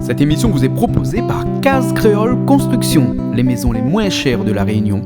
Cette émission vous est proposée par Case Créole Construction, les maisons les moins chères de la Réunion.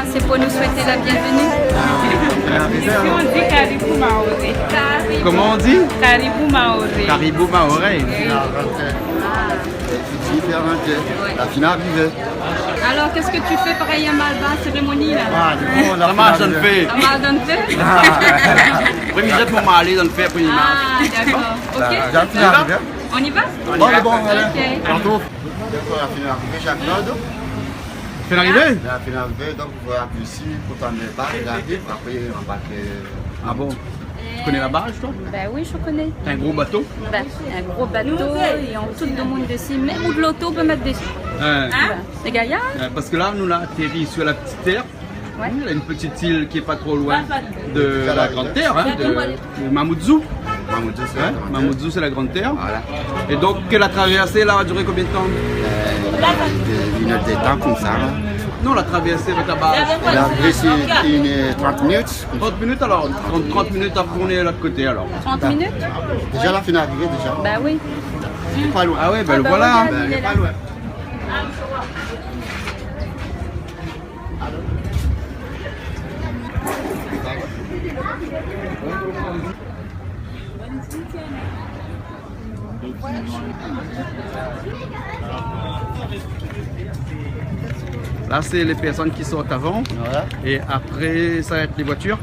C'est pour nous souhaiter la bienvenue. On dit Caribou Maoré. Comment on dit? Caribou Maoré. Caribou Maoré. La finale arrivée. Alors, qu'est-ce que tu fais pareil à Malba, cérémonie là? Ah, du coup, La marche donne fait. À Maldonte? Premier jet pour m'aller donne fait après une marche. Ah, d'accord. Ok. La finale arrivée. On y va? Bon, allez. Ok. Tantôt. La finale arrivée, Jacques Nord. Tu es arrivé? La finale arrivée, donc vous voyez ici, pour t'en débat, il arrive, après on embarque. Ah bon? Tu connais la barge toi? Ben oui, je connais. T'as un gros bateau? Ben, un gros bateau, ils ont tout le monde dessus, même ou de l'auto peut mettre dessus. Hein? Ben, c'est gaillard? Parce que là, nous avons atterri sur la petite terre. Ouais. Il y a une petite île qui est pas trop loin de la grande terre, hein, de Mamoudzou. Mamoudzou, c'est Hein? Mamoudzou, c'est la grande terre. Voilà. Et donc, la traversée là va durer combien de temps? Une heure de temps comme ça. Non, la traversée avec la barge. L'arrivée, c'est une 30 minutes. 30 minutes alors? 30 minutes à tourner de l'autre côté alors. 30 minutes? Déjà la finale arrivée, déjà. Ben oui. Pas loin. Ah ouais, ben le bah, voilà. regarde, il est là. Pas loin. Là, c'est les personnes qui sortent avant. Voilà. Et après, ça va être les voitures.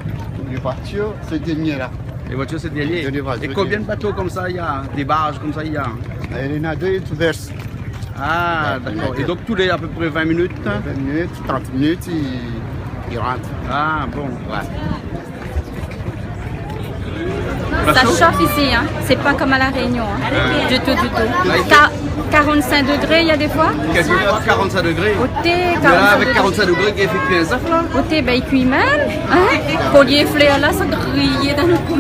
Les voitures, c'est dernier là. Les voitures, c'est derrière. Les voitures, Et combien de bateaux comme ça il y a? Des barges comme ça il y a? Il y en a deux, ils traversent. Ah, d'accord. Et donc, tous les à peu près 20 minutes? 20 minutes, 30 minutes, ils rentrent. Ah, bon. Ouais. Ça chauffe ici, hein. C'est pas comme à la Réunion, hein. Du tout, du tout. 45 degrés, il y a des fois. Quasiment 45 degrés. Au thé, Mais là, 45 avec degrés. 45 degrés, il fait cuire ça, là. Au thé, ben il cuit mal. Hein. Collier flair là, ça grillait dans le cou.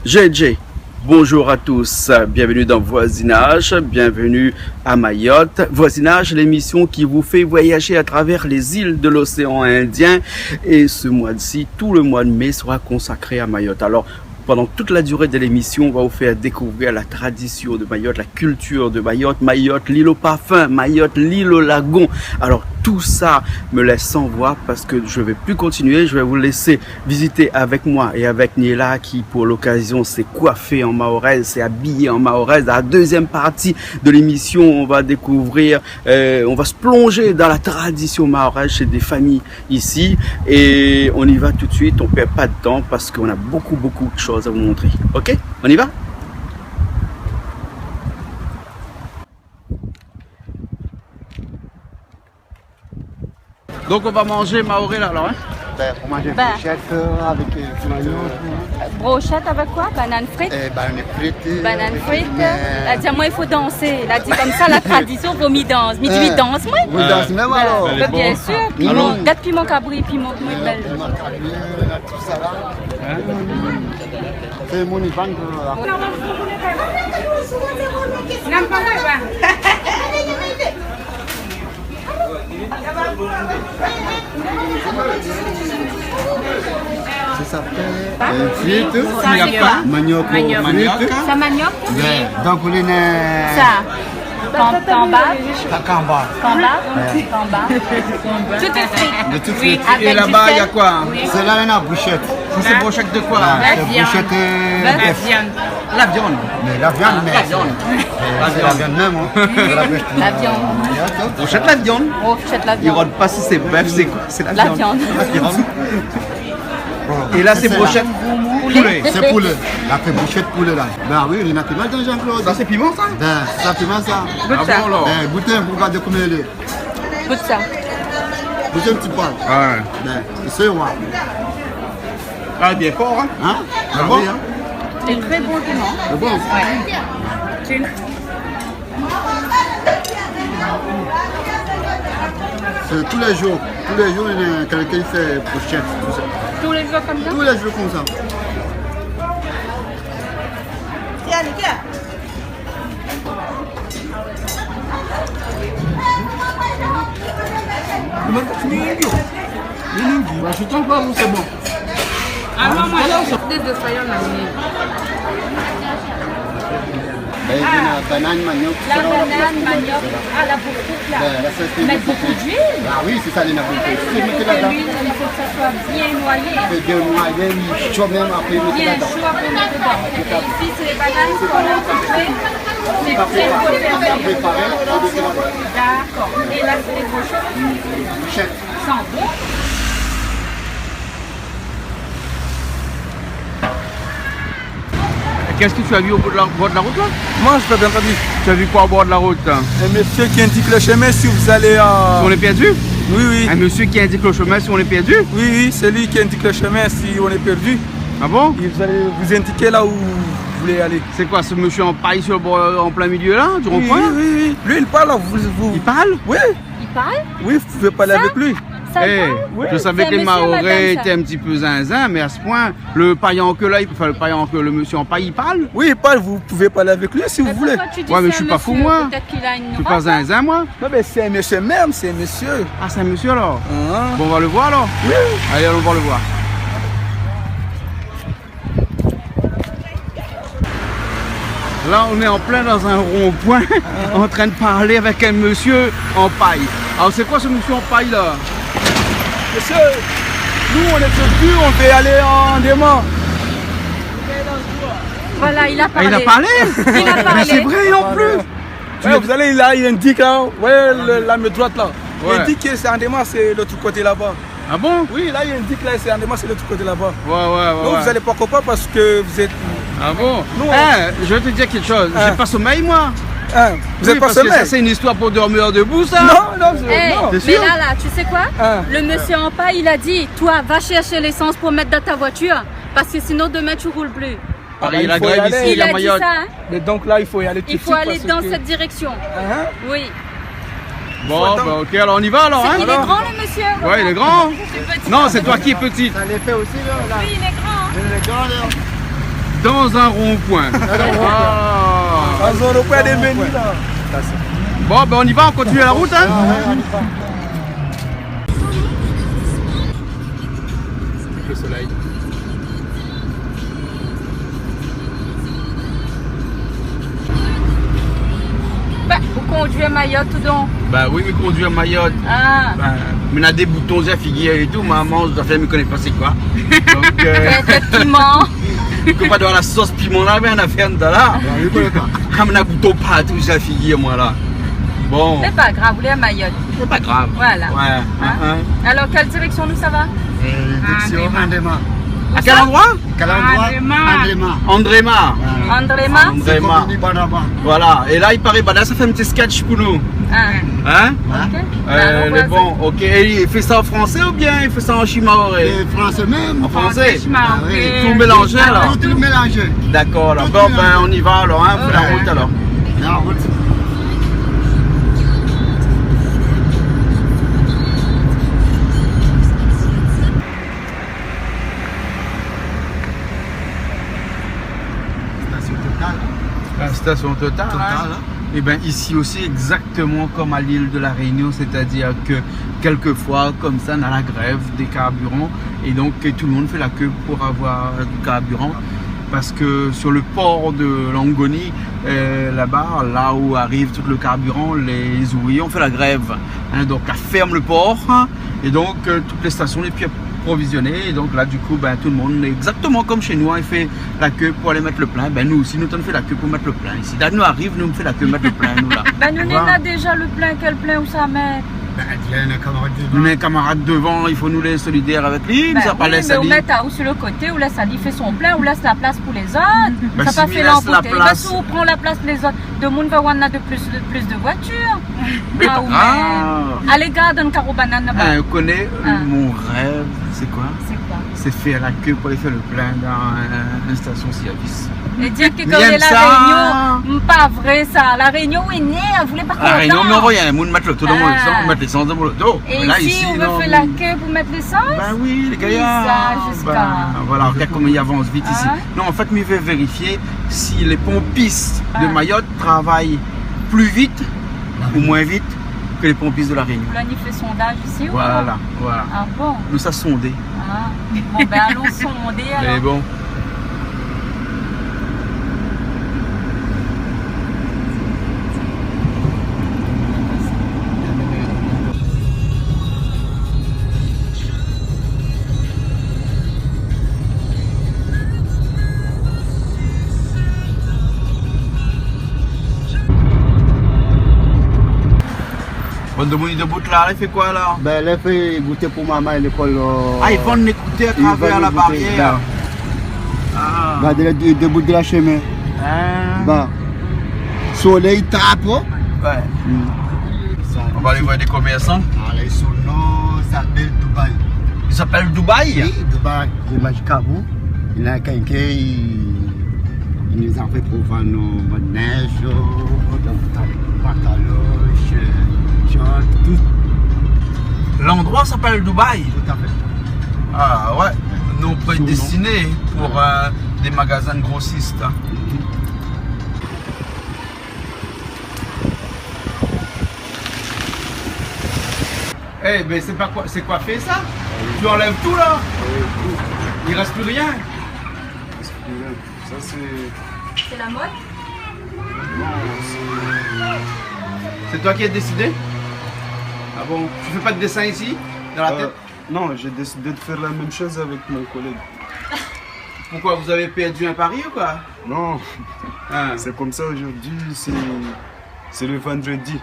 JJ, bonjour à tous, bienvenue dans Voisinage, bienvenue à Mayotte. Voisinage, l'émission qui vous fait voyager à travers les îles de l'océan Indien. Et ce mois-ci, tout le mois de mai sera consacré à Mayotte. Alors, pendant toute la durée de l'émission, on va vous faire découvrir la tradition de Mayotte, la culture de Mayotte, Mayotte, l'île au parfum, Mayotte, l'île au lagon. Alors, tout ça me laisse sans voix parce que je vais plus continuer. Je vais vous laisser visiter avec moi et avec Niela qui pour l'occasion s'est coiffée en mahoraise, s'est habillée en mahoraise. Dans la deuxième partie de l'émission, on va découvrir, on va se plonger dans la tradition mahoraise chez des familles ici et on y va tout de suite. On perd pas de temps parce qu'on a beaucoup de choses à vous montrer. Ok, on y va? Donc on va manger maoré là alors hein? On mange brochette avec Brochette avec quoi? Banane frite? banane frite. Banane frite. Elle a dit, moi il faut danser. Elle a dit comme ça, la tradition, faut m'y danse. Mais tu y danses, moi? Vous dansez même alors? Bien sûr. Piment, date piment cabri, piment belle. Tout ça là. C'est mon Ivan. Ça s'appelle frite, manioc. Ça manioc? Donc vous Ça. Camba. Tout est frit. tout de suite. Et là-bas il y a quoi? C'est là la brochette. Ça c'est brochette de quoi? Brochette La viande. La viande. mais la viande, mais c'est la viande même. La viande. Brochette la viande. Brochette la Il viande. rôde pas si c'est bœuf, c'est quoi? C'est La viande. viande. Et là c'est brochette poulet. C'est poulet. La fait brochette poulet là. Ben oui, il y en a qui mal dans Jean-Claude. Ça c'est piment ça? Ben, ça piment ça. Ah bon alors? Ben, goûtez, vous regardez comment il est. Goûte ça. Goûtez un petit peu. Ouais. Ben, c'est moi. Ah bien fort hein? Hein? Ah bon? oui, hein? C'est très bon piment. C'est bon? C'est tous les jours. Tous les jours, il y a quelqu'un qui fait brochette. Tout ça. Tous les jours comme ça? Tous les jours comme ça. Je suis content, c'est bon. Ah non, moi, des soyons là. Ben, il y a la banane, manioc. La banane, manioc, la bourgoute là. Ben, là, c'est Mettre beaucoup d'huile. Ah oui, c'est ça, les nappes. C'est mettre Et là-dedans. l'huile, il faut que ça soit bien noyé. C'est bien noyé, chaud même, après, mettre Bien là-dedans. chaud pour mettre dedans. Et ici, c'est les bananes qu'on a coupées. C'est Pas bien pour préparé, faire pas préparé, on met là-dedans. D'accord. Et là, c'est les brochettes. Brochette. Sans bon. Qu'est-ce que tu as vu au bord de la route là? Moi, je t'ai bien entendu. Tu as vu quoi au bord de la route? Un monsieur qui indique le chemin si vous allez Si on est perdu? Oui, oui. Un monsieur qui indique le chemin si on est perdu? Oui, oui, c'est lui qui indique le chemin si on est perdu. Ah bon? Et vous allez vous indiquer là où vous voulez aller. C'est quoi ce monsieur en paille sur le bord, en plein milieu là, du Oui, rond-point? oui, oui, oui. Lui, il parle, Il parle? Oui, Il parle? oui, vous pouvez parler Ça avec lui. Ça Eh, parle? Oui. je savais C'est que les monsieur, Mahorais madame, ça. étaient un petit peu zinzin, mais à ce point, le paillant que là, le monsieur en paille, il parle? Oui, il parle, vous pouvez parler avec lui si vous Mais voulez. pourquoi tu dis Ouais, mais c'est je suis un pas fou, monsieur? moi. Peut-être qu'il a une Je suis pas robe, zinzin moi? Non, mais c'est un monsieur même, c'est un monsieur. Ah, c'est un monsieur alors? Hein? Bon, on va le voir alors? Oui. Allez, allons voir le voir. Là, on est en plein dans un rond-point, en train de parler avec un monsieur en paille. Alors, c'est quoi ce monsieur en paille là? Monsieur, nous, on est perdu, on veut aller en dément. Voilà, il a Ah, parlé. il a parlé? Il a Mais parlé. c'est vrai en plus! Ouais, vous allez là, il indique là, ouais, la main droite là. Ouais. Il indique que c'est en dément, c'est l'autre côté là-bas. Ah bon? Oui, là, il indique là, c'est en dément, c'est l'autre côté là-bas. Ouais. Donc, vous allez pas comprendre parce que vous êtes. Ah bon? Nous, Je vais te dire quelque chose. Hein. J'ai pas sommeil, moi. Hein, vous Oui, êtes pas parce que ça, sommeil. c'est une histoire pour dormir debout, ça. Non, Eh, non. mais sûr? là, tu sais quoi? Hein. Le monsieur en paille, il a dit, toi, va chercher l'essence pour mettre dans ta voiture, parce que sinon demain tu roules plus. Ah, Là, il a il faut grève y aller. ici, Il la a dit Mayotte. ça, hein? Mais donc là, il faut y aller tout Il de faut suite. aller parce dans que- cette direction. Hein? Oui. Bon, bah, ok, alors on y va alors. C'est Hein? qu'il est grand le monsieur. Ouais, il est grand. Je suis petit. Non, c'est toi qui es petite. Ça les fait aussi, là. Oui, il est grand. Il est grand, là. Dans un rond-point. Ah. Dans un repère des menus là. Bon, ben on y va, on continue la route. Hein? Le soleil. Bah, vous conduisez conduire Mayotte ou donc? Bah oui, mais conduire Mayotte. Ah. Bah, mais on a des boutons, j'ai figuier et tout. Maman, je ne connais pas c'est quoi. Donc, Des piments. que pas dans la sauce piment là, mais on a fait un là. Comme on a bouton partout, j'ai figuier moi là. Bon. C'est pas grave, vous voulez à Mayotte. C'est pas grave. Voilà. Ouais. Hein? Alors, quelle direction nous ça va? Direction Andréma. À quel endroit? Quel endroit? Andréma. Andréma. Andréma? Andréma. Voilà. Et là, il paraît, bah là, ça fait un petit sketch pour nous. Ah. Hein? Ok. Les bons, ok. Et il fait ça en français ou bien il fait ça en chimaoré? Français même. En français? Oui. Tout mélangé alors? Tout mélangé. D'accord, alors bon, ben on y va alors, hein, on fait la route alors. La route. Station Total. La station Total, Total, hein. hein. Et bien ici aussi exactement comme à l'île de la Réunion, c'est-à-dire que quelquefois comme ça on a la grève des carburants et donc tout le monde fait la queue pour avoir du carburant parce que sur le port de Longoni, là-bas, là où arrive tout le carburant, les ouvriers ont fait la grève. Hein, donc elle ferme le port hein, et donc toutes les stations les plus approvisionnées et donc là du coup ben, tout le monde exactement comme chez nous, hein, il fait la queue pour aller mettre le plein. Ben, nous aussi nous on fait la queue pour mettre le plein ici. Là nous arrive, nous on fait la queue mettre le plein nous là. Ben, nous, on Voilà. a déjà le plein, quel plein, où ça met? Il y a un camarade Nous, les camarades devant, il faut nous les solidaires avec lui, Ben ça pas oui, laisse mais on aller. met ou sur le côté, ou laisse Ali fait son plein, ou laisse la place pour les autres. Ben, ça si pas on fait laisse la l'embouteille. Ben, place- si on prend la place pour les autres, de monde va avoir de plus de voitures. Mais pas ou grave. même. Allez, garde un carreau banane là-bas. On connaît Ah. mon rêve, c'est quoi? C'est quoi? C'est faire la queue pour aller faire le plein dans une station-service. Et dire que Mais quand il est aime la ça. Réunion, pas vrai ça. La Réunion est née, elle voulait pas Ah, Réunion, mais on content. voit, il y a un monde mettre le tout dans mon Ah. essence, mettre l'essence dans mon auto. Et Mais là, ici, on non, veut faire la queue pour mettre l'essence. Ben oui, les gars. ça, jusqu'à- Voilà, regarde comment il avance vite ici. Ah. Non, en fait, il veut vérifier si les pompistes de Ah. Mayotte travaillent plus vite ou moins vite que les pompistes de la Réunion. Là, il fait sondage ici ou Voilà, pas? voilà. Ah bon? Nous, ça sondé. Ah. Bon, ben allons sonder alors. Mais bon. Bonne de Mouni de bout là, il fait quoi là? Ben, elle a fait goûter pour maman à l'école. Ah, ils vont l'écouter à Ils travers vont la l'écouter, barrière. là. Ah. Regardez les deux bouts de la chemin. Hein? Bah, soleil tape. Ouais. On va aller voir des commerçants. Allez, son nom s'appelle Dubaï. Il s'appelle Dubaï. Oui, Dubaï, il m'a dit Kabou. Il a quelqu'un, il nous a fait pour voir nos neige, pantaloche, short, tout L'endroit s'appelle Dubaï. à fait. Ah ouais. Nous on peut Son nom. dessiner pour des magasins de grossistes. Hein. Eh ben c'est pas quoi, c'est coiffé ça? Tu enlèves tout là? Il reste plus rien. Ça c'est... C'est la mode? C'est toi qui as décidé? Ah bon? Tu fais pas de dessin ici? Dans la tête? Non, j'ai décidé de faire la même chose avec mon collègue. Pourquoi vous avez perdu un pari ou quoi? Non, Hein. c'est comme ça aujourd'hui, c'est le vendredi.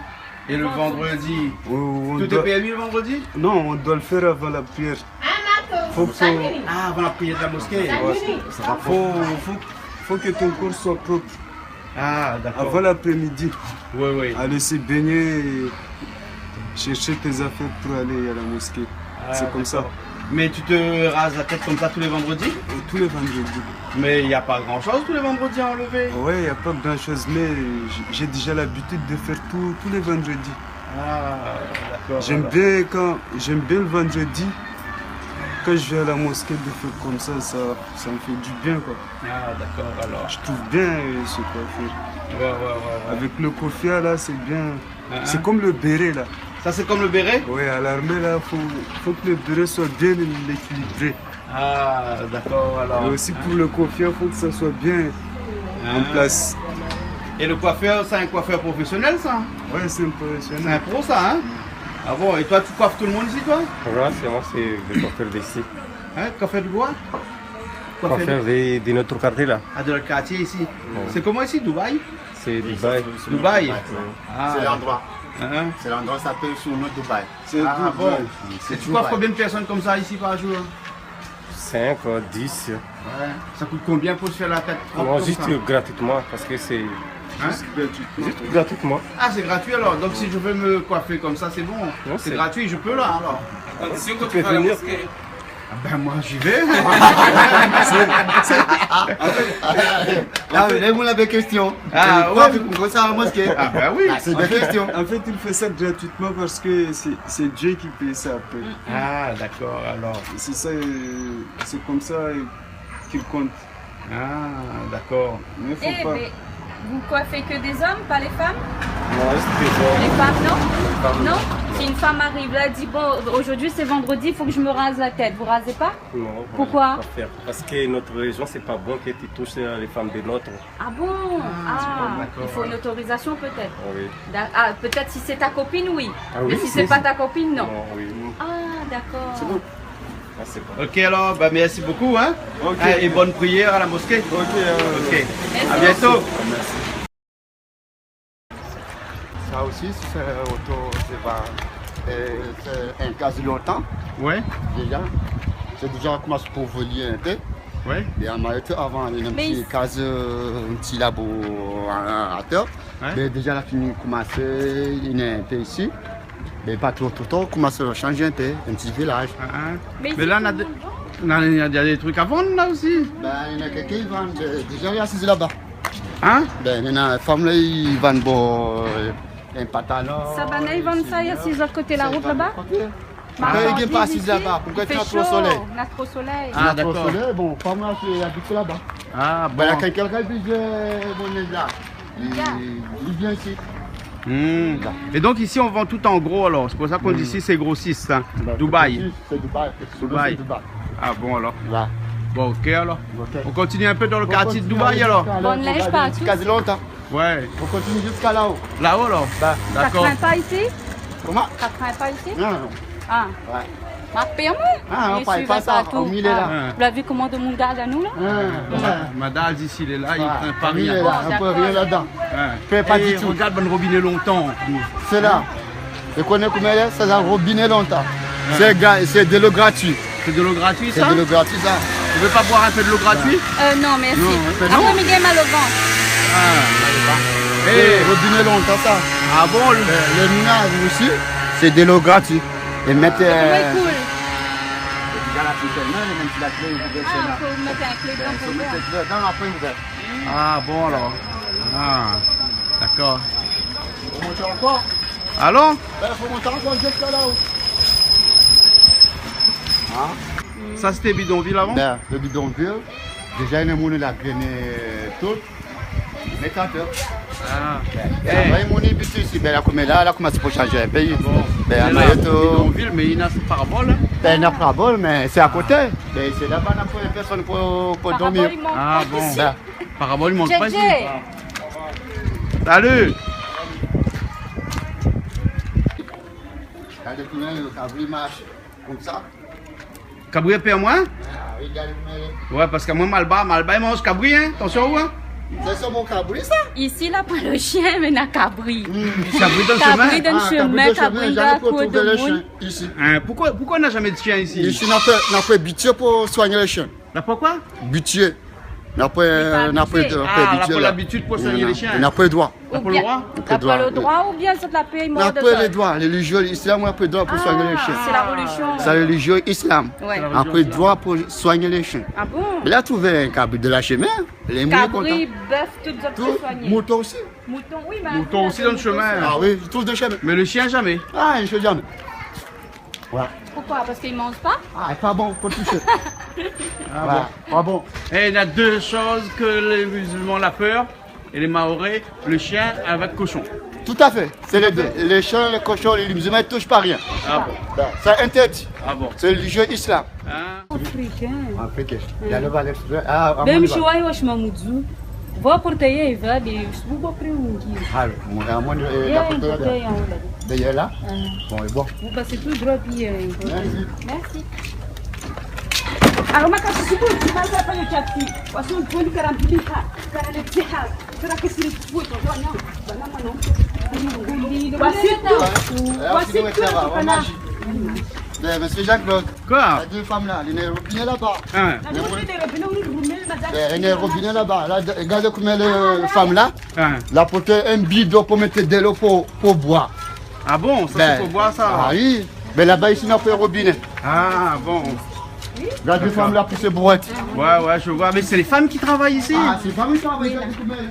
Et le vendredi? On Tout doit- est permis le vendredi? Non, on doit le faire avant la prière. Faut Ah, avant la prière de la mosquée. faut que ton corps soit propre. Ah, d'accord. Avant l'après-midi, Oui, oui. aller se baigner et chercher tes affaires pour aller à la mosquée. C'est comme ça. Mais tu te rases la tête comme ça tous les vendredis? Tous les vendredis. Mais il n'y a pas grand chose tous les vendredis à enlever. Ouais, il n'y a pas grand chose, mais j'ai déjà l'habitude de faire tous les vendredis. Ah, d'accord. J'aime bien le vendredi, quand je vais à la mosquée de faire comme ça me fait du bien quoi. Ah, d'accord, alors. Je trouve bien ce coiffure. Ouais. Avec le kofia là, c'est bien. Ah, C'est ah. comme le béret là. Ça, c'est comme le béret? Ouais, à l'armée là, faut que le béret soit bien équilibré. Ah, d'accord, alors. Et aussi pour le kofia, faut que ça soit bien en Ah. place. Et le coiffeur, c'est un coiffeur professionnel, ça? Ouais, c'est C'est impressionnant. un pro ça, hein? Ah bon, et toi, tu coiffes tout le monde ici, toi? Voilà, c'est moi, c'est le coiffeur d'ici. Hein? Coiffeur de quoi? Coiffeur de notre quartier là. Ah, de le quartier ici. C'est comment ici, Dubaï? C'est Dubaï. Dubaï. Ah, C'est l'endroit. hein? C'est l'endroit, ça s'appelle sous le nom de Dubaï. C'est Ah, Dubaï. bon. C'est Et tu coiffes combien de personnes comme ça ici par jour? 5, 10. Ouais. Ça coûte combien pour se faire la tête propre Non, comme juste ça? gratuitement parce que c'est. Hein? Juste gratuitement. Ah, c'est gratuit alors. Donc si je veux me coiffer comme ça, c'est bon. Non, C'est c'est- gratuit, je peux là alors. Tu peux venir. Ah ben moi j'y vais. Là, vous avez des questions. Ah, Quoi, ouais. vous ça à la mosquée? Ah ben oui. Ah, c'est des questions. En fait, il fait ça gratuitement parce que c'est Dieu qui paye ça après. Ah d'accord alors. C'est ça, c'est comme ça qu'il compte. Ah d'accord. Mais il Eh, faut pas. mais vous coiffez que des hommes, pas les femmes? Non, c'est des Les femmes, non? femmes. Non? Si une femme arrive là, elle dit bon, aujourd'hui c'est vendredi, il faut que je me rase la tête. Vous rasez pas? Non, Pourquoi? pas faire. Parce que notre religion, c'est pas bon que tu touches les femmes de notre. Ah bon? d'accord, Il faut une autorisation peut-être. Oui. Ah, peut-être si c'est ta copine, oui. Ah oui, Mais si c'est c'est pas ça. ta copine, non. Non, oui. Ah, d'accord. Ah, c'est pas. Ok alors, bah merci beaucoup hein. Ok. Ah, et bonne prière à la mosquée. Ok. À bientôt. Ça aussi, c'est un cas de longtemps Ouais. déjà. C'est déjà commencé pour voler un peu. Ouais. Et en Mayotte, avant, il y a un Mais petit cas, un petit laboratoire. Ouais. Mais déjà, là, il commence, il est un peu ici. Mais pas trop tôt, on commence à changer un peu, un petit village. Mais ici, là on a, tout le des... monde vend. non, il y a des trucs à vendre là aussi. Ben, il y en a quelqu'un qui vendent, déjà, il y a assis là-bas. Hein? Ben, il y en a une femme là, ils vendent bon, un pantalon. Sabana, ils vendent ça, il y a 6 autres côté la route là-bas? Pourquoi il n'est pas assis là-bas? Pourquoi il tu fait as trop chaud, soleil? on a trop soleil. Ah, Il y a trop d'accord. soleil, bon, femme là, il habite là-bas. Ah bon. Ben, il y a quelqu'un qui dit, bon, est là. Il vient ici. Hmm. Et donc ici on vend tout en gros alors. C'est pour ça qu'on dit ici c'est grossiste. Hein. Dubaï. C'est Dubaï. Dubaï. C'est Dubaï. Ah bon alors. Là. Bon ok alors. Ok. On continue un peu dans le quartier de Dubaï alors. Bonne neige partout. Quasi longtemps. Ouais. On continue jusqu'à là-haut. Là-haut alors. Bah, Ça D'accord. craint pas ici? comment? Ça craint pas ici? Non, non. Ah. Ouais. Ma permis? Ah, on parle pas ça, au milieu là. Vous l'avez vu comment de monde garde à nous là? Madame ici il est là, il prend pas Il est rien. là, on peut rien là-dedans. Fais pas du tout. Regarde bon robinet longtemps. C'est là. Je connais comment elle est, c'est un robinet longtemps. C'est de l'eau gratuite. C'est de l'eau gratuite C'est ça? de l'eau gratuite ça. Tu veux pas boire un peu de l'eau gratuite? Non, merci. Non, Après, il y a mal au ventre. Et robinet longtemps ça. Ah bon le... Le minage aussi, c'est de l'eau gratuite. Et mettre. Oui, cool. Déjà la petite main, même si la clé est ouverte, c'est Ah, là. il faut mettre un clé Il faut dedans. mettre le dedans, après ouvert. Ah bon alors. Ah d'accord. Faut monter encore. Allons? Il faut monter encore jusqu'à là-haut. Ça c'était bidonville avant? Ben, le bidonville, déjà il y a des gens qui ont gagné tout. Mais quand Ah. il y a des gens qui habitent ici, ben là, là, commence à changer un pays. Ben, à C'est là, Mayotte, bidonville mais il y a ce parabole. Hein? ben, il n'y a pas de bol, mais c'est à côté. Ben, c'est là-bas, il n'y a pas de personne pour dormir. Ah bon. Ben, Parabole il manque pas ici. JJ, Salut. il y a des gens qui marchent comme ça. Cabri paie moins? Ah, regarde, Ouais parce que moi Malba il mange cabri hein. Attention où hein? c'est ça mon cabri ça? ici là, pas le chien, mais la cabri. Cabri dans le Cabri chemin. dans le chemin, cabri dans la cour de les monde. chiens ici. Hein, pourquoi on n'a jamais de chien ici? Ici, on a fait butier pour soigner les chiens. Là pourquoi? Butier. On n'a pas butier. Ah, on a pas l'habitude pour soigner les chiens. On n'a pas le droit. T'as Ou pas le bien- droit? T'as pas le droit ou bien c'est de la paix On n'a mort de pas sol? les droits. Les religieux islam on n'a pas le droit pour soigner les chiens. C'est la religion. C'est la religion islam. Ouais. On n'a pas le droit pour soigner les chiens. Ah bon? Il a trouvé un cabri de la chemin. Les mouillés contents. Cabri, bœuf, toutes autres Tout. soignées. Mouton aussi. Mouton, oui, mais. Mouton aussi dans le chemin. Ah oui, je trouve des chemin. Mais le chien jamais. Ah, je ne sais jamais. Voilà. Pourquoi? Parce qu'ils mangent pas? Ah, pas bon pour toucher. Ah Voilà. Pas bon. Et il y a deux choses que les musulmans ont la peur et les maorais, le chien avec cochon. Tout à fait. C'est les deux. Les chiens, les cochons, les musulmans ne touchent pas rien. Ah bon? C'est interdit. Ah bon? C'est le religieux islam. Hein? Africain. Africain. Il y a le valet. Ah, Même choix, wesh, Mamoudou. Vou portaria vai de vou para um dia. Ah, à moins de la porte derrière là. Bon, et bon. Vou passer tout droit puis. Merci. Alors, ma carte, c'est tu vas faire le chat. Parce qu'on peut le faire un petit peu. Faire le petit peu. Faire que c'est le fou. Voici tout. Monsieur Jean-Claude. Quoi? Les deux femmes là, il y a un robinet là-bas. Hein? Il y a un robinet là-bas. Regardez comment les femmes là, Hein? la porter un bidon pour mettre de l'eau pour boire. Ah bon, ça c'est pour boire ça? Ah oui. Mais là-bas, ici, on a pas un robinet. Ah bon. Regardez les femmes là pour se brouetter. Ouais, je vois. Mais c'est les femmes qui travaillent ici? Ah, c'est les femmes qui travaillent. Regardez comment elles.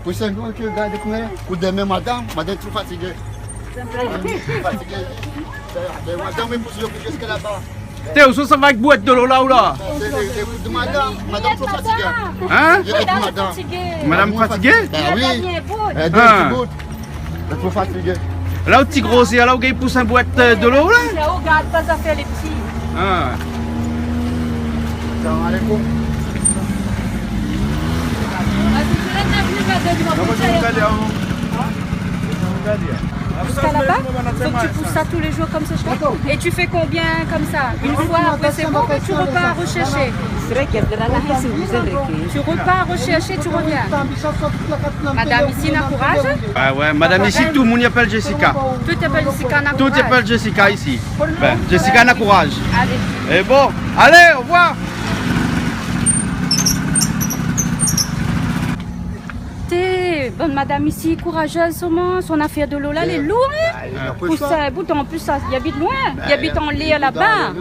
Pour ça, regardez comment elles. Pour demain, madame est trop fatiguée. Madame est poussée jusqu'à là-bas. T'es où ça va avec boîte de l'eau là ou là? C'est les de madame trop fatiguée. Hein? Madame. Madame fatiguée? Ben oui. Elle est trop fatiguée. Là où tu grossis, là où il pousse un boîte de l'eau là? Là, regarde pas à faire les petits. Ah. Salam alaikum. Jusqu'à là-bas, faut que tu pousses ça tous les jours comme ça. Et tu fais combien comme ça? Une fois, après c'est bon, tu repars rechercher. Tu repars rechercher, tu reviens. Madame ici, n'a courage? Ah ouais, madame ici, tout le monde appelle Jessica. Tout t'appelle Jessica, n'a Tout courage. appelle Jessica ici. Ben, Jessica n'a courage. Allez. Et bon, allez, au revoir. Bonne madame ici, courageuse sûrement, son affaire de l'eau là, elle est lourde. Pour ça, un bout en plus, ça, il habite loin. Il habite en Léa là-bas.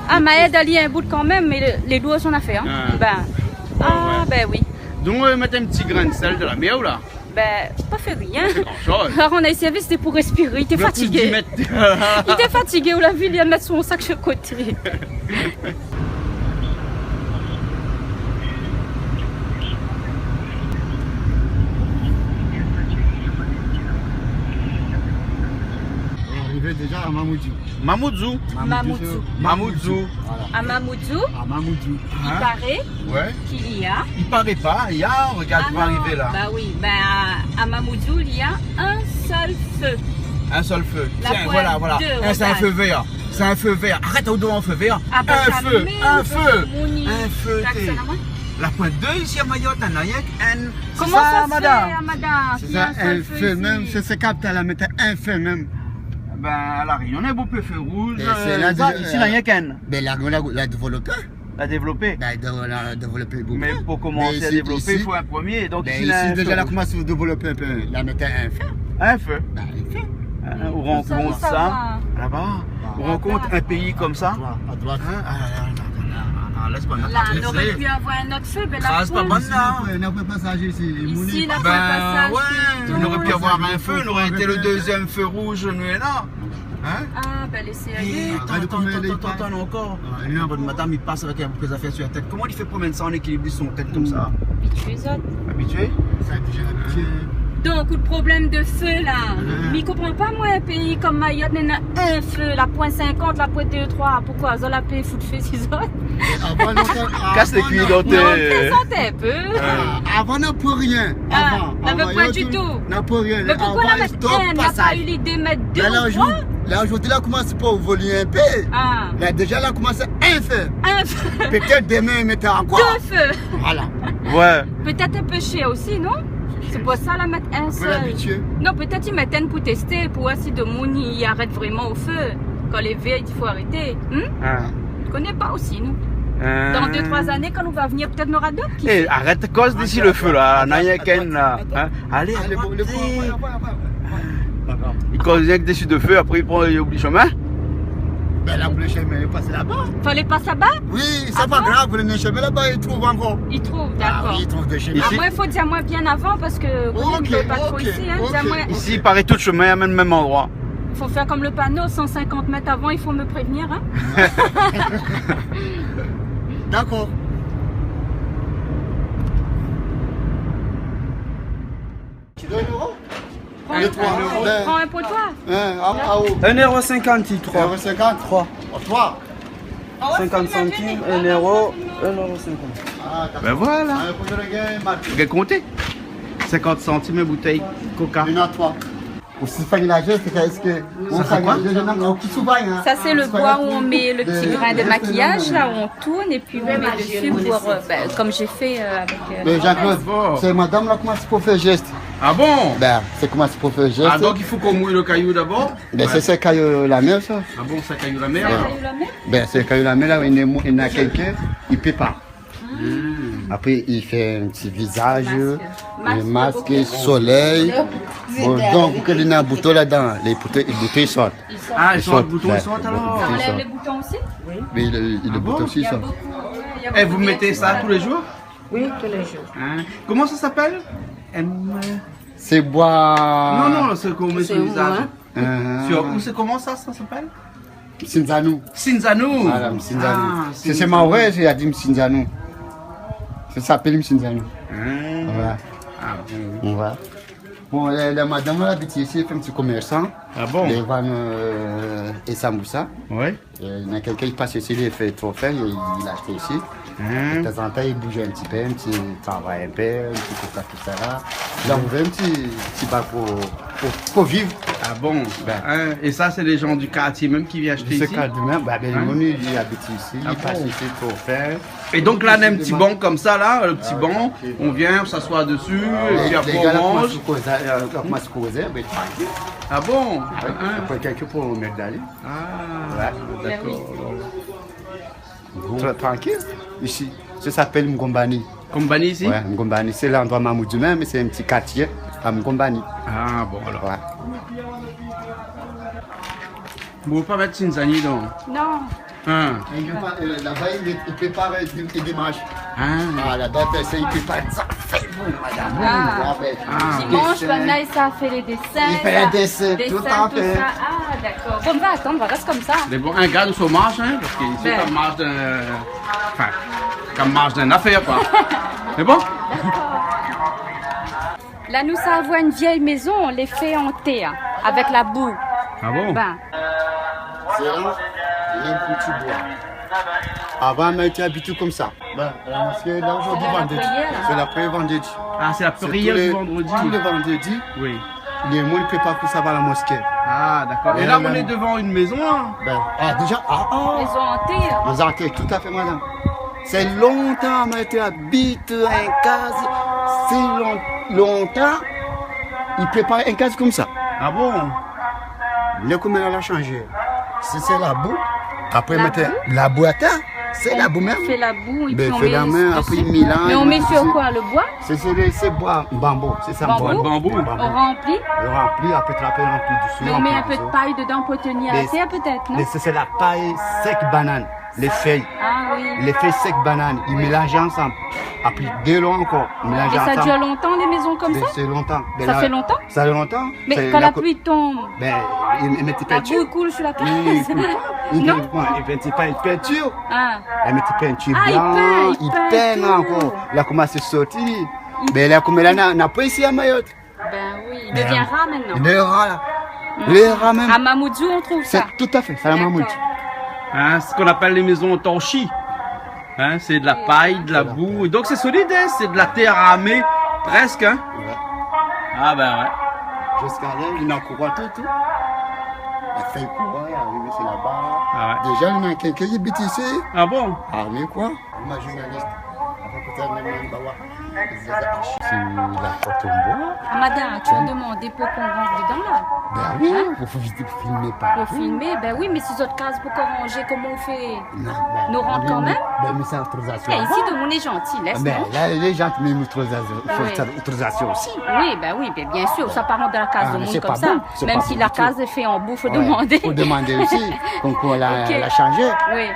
Ah, ma aide, elle y a un bout quand même, mais les lourds son affaire. Ben oui. Donc, on va mettre un petit grain de sel de la mer là. Ben, pas fait rien. Grand-chose. Alors, on a essayé, c'était pour respirer. Il était fatigué. Il était fatigué, on l'a vu, il vient mettre son sac sur le côté. Déjà à Mamoudzou. Mamoudzou. Mamoudzou. À Mamoudzou, À Mamoudzou. il paraît Ouais. qu'il y a. Il paraît pas, il y a, regarde, pour arriver là. Bah oui, à Mamoudzou, il y a un seul feu. Un seul feu. La Tiens, pointe voilà. deux, C'est un regarde. feu vert. C'est un feu vert. Arrête au devant un feu vert. Ah, bah, un ça feu. met Un le feu. mouni. Un feu. Taxe, t'es. là, moi. La pointe 2 ici à Mayotte, à Nayak, N. Comment ça se fait, madame? C'est qu'il y a ça, un seul un feu même. ici? C'est ce capteur là, mettre un feu même. Ben, à la Réunion, on a un beau peu feu rouge. Et c'est là, Ici, Nayak, N. Mais la développé. La développer. La développé beaucoup. Mais pour commencer à développer, il faut un premier. Donc Mais ici, là, ici un déjà, feu la rouge. commence à développer un peu. La mettre un feu. Un feu. Ben, un feu. On rencontre ça ça. va. Là-bas. On rencontre un pays comme ça. À droite. Laisse-moi Là, on aurait pu avoir un autre feu, mais la Ah, c'est pas pointe, bon là. On n'a pas passagé ici. Ici, la Ben passage. ouais, on aurait pu avoir un feu, on aurait été le deuxième feu rouge, nous et là. Hein? Ah, ben laissez aller. Attends encore. Madame, il passe avec un peu de affaires sur la tête. Comment il fait pour mettre ça en équilibre son tête comme ça? Habitués, autres. Habitué? Ça a déjà habitué. Donc, coup de problème de feu là. Mais il comprend pas, moi, un pays comme Mayotte, il y en a un feu, la pointe 50, la pointe 2, 3. Pourquoi? Ils ont la paix, fout de feu, 6 autres. Casse les cuits Non, dentaires. présentez un peu. Avant, on n'a pas rien. Ah, n'avait pas du tout. On n'a pas rien. Mais pourquoi la mettre un? On n'a pas eu l'idée de mettre deux ou trois? Là, aujourd'hui, là, commence pas à voler un peu. Ah, Là, déjà, là, commence un feu. un feu. Peut-être demain, mettre encore. Deux feux. Voilà. Ouais. Peut-être un peu cher aussi, non? C'est pour ça la mettre un Vous seul. l'habituez. Non, peut-être ils mettent un pour tester, pour voir si de monde il arrête vraiment au feu. Quand les veilles, il faut arrêter. Tu connais pas aussi, nous? Dans 2-3 années, quand on va venir, peut-être on aura d'autres qui. Eh, arrête cause d'ici le feu là, Nayaken là. Hein? Allez, Allez, bon, le il cause rien que dessus de feu, après il prend il oublie le chemin. Ben là, le chemin est passé là-bas. Fallait pas ça bas? Oui, c'est pas grave, le chemin là-bas, il trouve encore. Ils trouvent, Ah d'accord. oui, il trouve des chemins. Ici. Moi, il faut dire moi bien avant parce que vous ne pouvez pas trop ici. Hein. Dis-moi, Ici, il paraît tout le chemin amène le même endroit. il faut faire comme le panneau, 150 mètres avant, il faut me prévenir. Hein. D'accord. Tu donnes 1 euro? Prends Le 3. prends un potoir. À où? 1,50 €, 3. 1,50 €. 3. 3. 50 centimes, 1 euro. Non, c'est bon. Ben voilà. Vous avez compté 50 centimes une bouteille coca. Il y en a 3. Aussi, faire la geste, est-ce que. Ça, c'est quoi? Ça, c'est le bois où on met le petit grain de maquillage, là où on tourne et puis on met dessus pour, comme j'ai fait avec. Mais Jean-Claude, c'est madame là, comment c'est pour faire geste? Ah bon? Ben, c'est comment c'est pour faire geste? Ah donc il faut qu'on mouille le caillou d'abord? Ben, c'est ce caillou la mer, ça. Ah bon, c'est caillou la mer? Ben, c'est le caillou la mer, là, il y en a quelqu'un, il peut pas. Après, il fait un petit visage, un masque, soleil. Bon, donc, quand il y a un bouton là-dedans, les boutons sortent. Ah, ils sont les boutons, ils sortent alors? On enlève les boutons aussi? Oui, les boutons aussi sortent. Et vous mettez ça tous les jours? Oui, tous les jours. Hein? Comment ça s'appelle? C'est bois. Non, c'est qu'on met sur le visage. Où c'est comment ça s'appelle? Sinzanou. Sinzanou. Voilà, Sinzanou. C'est ma ouais, j'ai dit Sinzanou. Ça s'appelle Sinzanou. Voilà. Ah bon. On va. Bon, la madame là habite ici, elle fait un petit commerçant. Ah bon? Les vannes et Sambusa. Oui. Il y a quelqu'un qui passe ici, il fait trop faire, il a acheté ici. De temps en temps, il bouge un petit peu, un petit travail un peu, un petit peu ça, tout ça là. Là, on veut un petit bar pour vivre. Ah bon? Hein? Et ça, c'est les gens du quartier même qui viennent acheter ici? Ce quartier même, il habite ici, il passe ici pour faire. Et donc là, on a un petit banc comme ça, là, le petit banc, on vient, on s'assoit dessus, et puis après on mange. On commence à causer, mais tranquille. Ah bon? Après quelqu'un pour mettre d'aller. Ah, d'accord. Bon. Tranquille. Ici, ça s'appelle Mgombani. Mgombani ici? Ouais, Mgombani, c'est l'endroit Mamoudou même, mais c'est un petit quartier à Mgombani. Ah bon alors. Ouais. Vous ne pouvez pas mettre Sinzani donc? Non. Là-bas, il prépare les dimanches. Ah, là-bas, il prépare ça. Dimanche, maintenant, ça fait les dessins. Il fait les dessins, tout en fait. Ah, d'accord. Bon, on va attendre, on reste comme ça. Mais bon, un gars de son marge, hein, parce que c'est comme marge d'un. Enfin, comme marge d'une affaire, quoi. C'est bon? Là, nous avons une vieille maison, on les fait hanter, hein, avec la boue. Ah bon? Ben. C'est là, il y a un petit bois. Avant, on était habitué comme ça. Parce que là, aujourd'hui, vendredi, c'est la prière vendredi. Ah, c'est la prière du vendredi? Tous les vendredis, oui. Les gens préparent pour ça à la mosquée. Ah, d'accord. Et là, on est devant une maison, hein? Déjà, Maison hantée. Maison hantée, tout à fait, madame. C'est longtemps, on a été habité à un case. C'est longtemps, ils préparent un case comme ça. Ah bon? Le commun a changé. C'est la boue. Après, la boue à terre. C'est la boue même. On fait la boue, et puis on fait la main, après il mélange. Mais on met sur quoi? Le bois? C'est bois, bambou. C'est ça, bois. Bambou. On remplit? On remplit, après on remplit dessus. Mais on met un peu de paille dedans pour tenir la terre peut-être, non? C'est la paille sec banane. Les feuilles. Ah oui. Les feuilles sec banane. Ils mélangent ensemble. Après, de l'eau encore. Et ça dure longtemps les maisons comme ça? C'est longtemps. Ça fait longtemps? Ça fait longtemps. Mais quand la pluie tombe, ils mettent la boue coule sur la terre. Non? Ils mettent pas une peinture. Ah. Ils mettent peinture blanche. Ils peignent encore. Là, comment c'est sorti? Mais là, comme là, n'a pas ici à Mayotte. Ben oui, il devient rare maintenant. Il devient rare là. Les rats même. À Mamoudzou, on trouve ça. Tout à fait, c'est à Mamoudzou. Hein, c'est ce qu'on appelle les maisons torchies. Hein, c'est de la paille, de la boue. Donc c'est solide, hein, c'est de la terre ramée, presque. Hein. Ouais. Ah ben ouais. Jusqu'à là, il en courant tout. La feuille courant, il arrive, c'est là-bas. Ah ouais. Déjà, il y a quelqu'un qui habite ici. Ah bon? Armé quoi? Ma journaliste. C'est la porte en bois. Madame, tu as demandé pour qu'on rentre dedans là? Ben oui, il faut filmer pas. Pour filmer, ben oui, mais si autres cases pour qu'on ranger, comment on fait? Non, nous rentrons quand même? Ben, mais c'est autorisation. Mais ici, on est gentil, laisse-nous. Ben là, les gens qui mettent autorisation aussi. Oui, bien sûr, ça part de la case de monde comme ça. Même si la case est faite en bout, il faut demander. Il faut demander aussi, comme on l'a changé. Oui.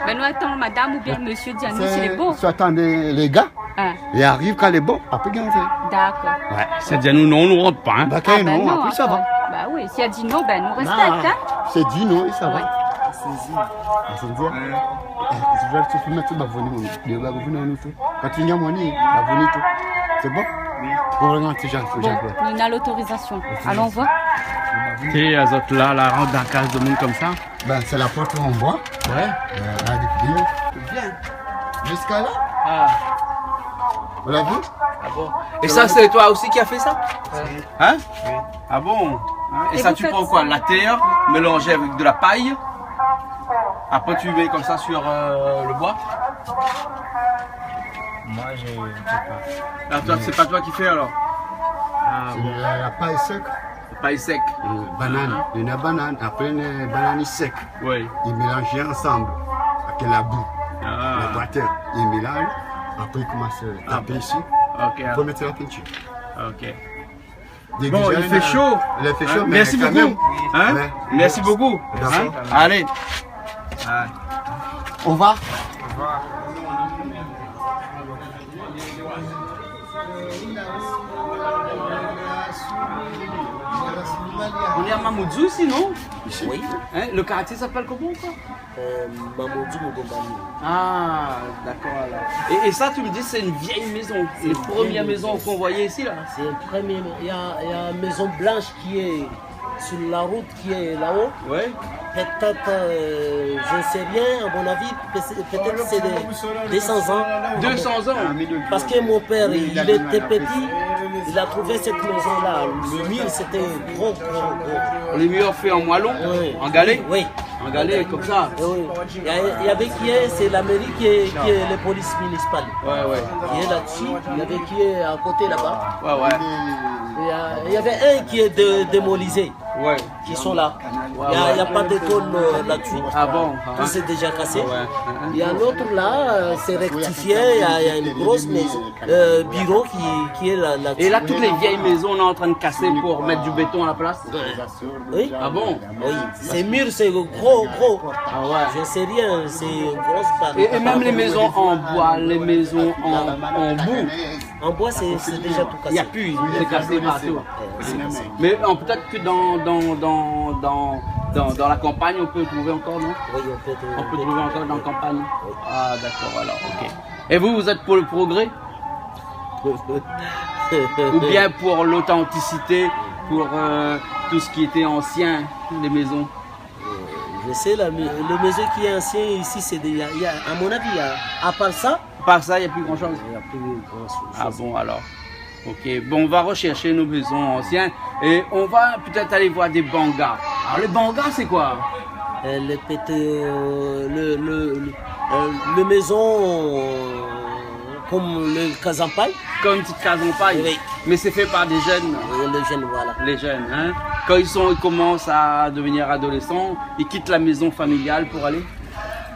Ben nous attendons madame ou bien monsieur Dianou, s'il est beau. Soit attendez les gars. Il arrive quand il est bon, après il rentre. D'accord. Ouais, c'est dit non, on ne rentre pas. Hein. Bah, quand non, après ça va. Bah oui, s'il a dit non, ben nous respectons. Hein. C'est dit non, ça va. C'est dit. Je vais te filmer tout, quand tu viens monnaie, tout. C'est bon? Oui. Pour vraiment, c'est gentil. On a l'autorisation. Allons voir. Et les autres là, la rentre dans la case de monde comme ça? Ben, c'est la porte où on voit. Ouais. Là, depuis. Bien. Jusqu'à là, Ah, on l'a vu? ah bon. Et ça, c'est toi aussi qui as fait ça? Hein? Ah bon? Hein? Et Et ça, vous tu faites prends quoi? ça? La terre mélangée avec de la paille. Après, tu mets comme ça sur le bois. Moi, je ne sais pas. Ah, toi, c'est pas toi qui fais alors? Ah C'est bon. la paille sec. La paille sec. Banane. Il y a une banane, après une banane sec. Oui. Ils mélangent ensemble avec la boue, Ah. la terre. Ils mélangent, après ils commencent à taper ici Ok. pour mettre la peinture. Ok. Des Bon, il designs, fait chaud. Il fait Hein? chaud, mais Merci quand beaucoup. même. Hein? Ouais. Merci beaucoup. D'accord. Hein? Allez. Au revoir. On est à Mamoudzou ici, non? Oui, Hein? Le quartier s'appelle comment ça? Mamoudou Mogombani. Ah, d'accord alors. Et ça, tu me dis, c'est une vieille maison. C'est les premières maisons qu'on voyait ici là. C'est le premier. Il y a une maison blanche qui est sur la route qui est là-haut. Ouais. Peut-être, je ne sais rien, à mon avis, peut-être c'est de 200 ans. 200 ans. Parce que mon père, il était petit, il a trouvé cette maison-là. Le mur, c'était gros. Les murs faits en moellon, Oui. en galet. Oui. En galet comme ça. Oui. Il y avait qui est, c'est la mairie qui est la police municipale. Ouais, ouais. Qui est là-dessus, il y avait qui est à côté là-bas. Ouais, ouais. Il y avait un qui est démolisé, Ouais. qui sont là. Ouais, Il n'y a pas de tôle là-dessus. Ah bon? Tout c'est déjà cassé. Ouais. Il y a un autre là, c'est rectifié, il y a une grosse maison, bureau qui est là-dessus. Et là, toutes les vieilles maisons, on est en train de casser pour mettre du béton à la place. Oui. Ah bon? Oui. Ces murs, c'est gros. Ah ouais. Je ne sais rien, c'est une grosse barre. Et même les maisons en bois, les maisons en boue, En bois, c'est déjà tout il n'y cassé. a plus, c'est cassé partout. Mais peut-être que dans la campagne, on peut trouver encore, non? Oui, On peut trouver encore dans la campagne. Ah d'accord, alors, ok. Et vous êtes pour le progrès? Ou bien pour l'authenticité, pour tout ce qui était ancien, les maisons? Je sais, la maison qui est ancienne ici, c'est à mon avis, à part ça, Par ça, il n'y a plus grand-chose. il n'y a plus grand-chose. Ah bon, alors. Ok, bon, on va rechercher nos maisons anciennes et on va peut-être aller voir des bangas. Alors, les bangas, c'est quoi? Le maison comme le Kazampaï. Comme une petite case en paille. Oui. Mais c'est fait par des jeunes. Les jeunes, voilà. Les jeunes, hein. Quand ils commencent à devenir adolescents, ils quittent la maison familiale pour aller.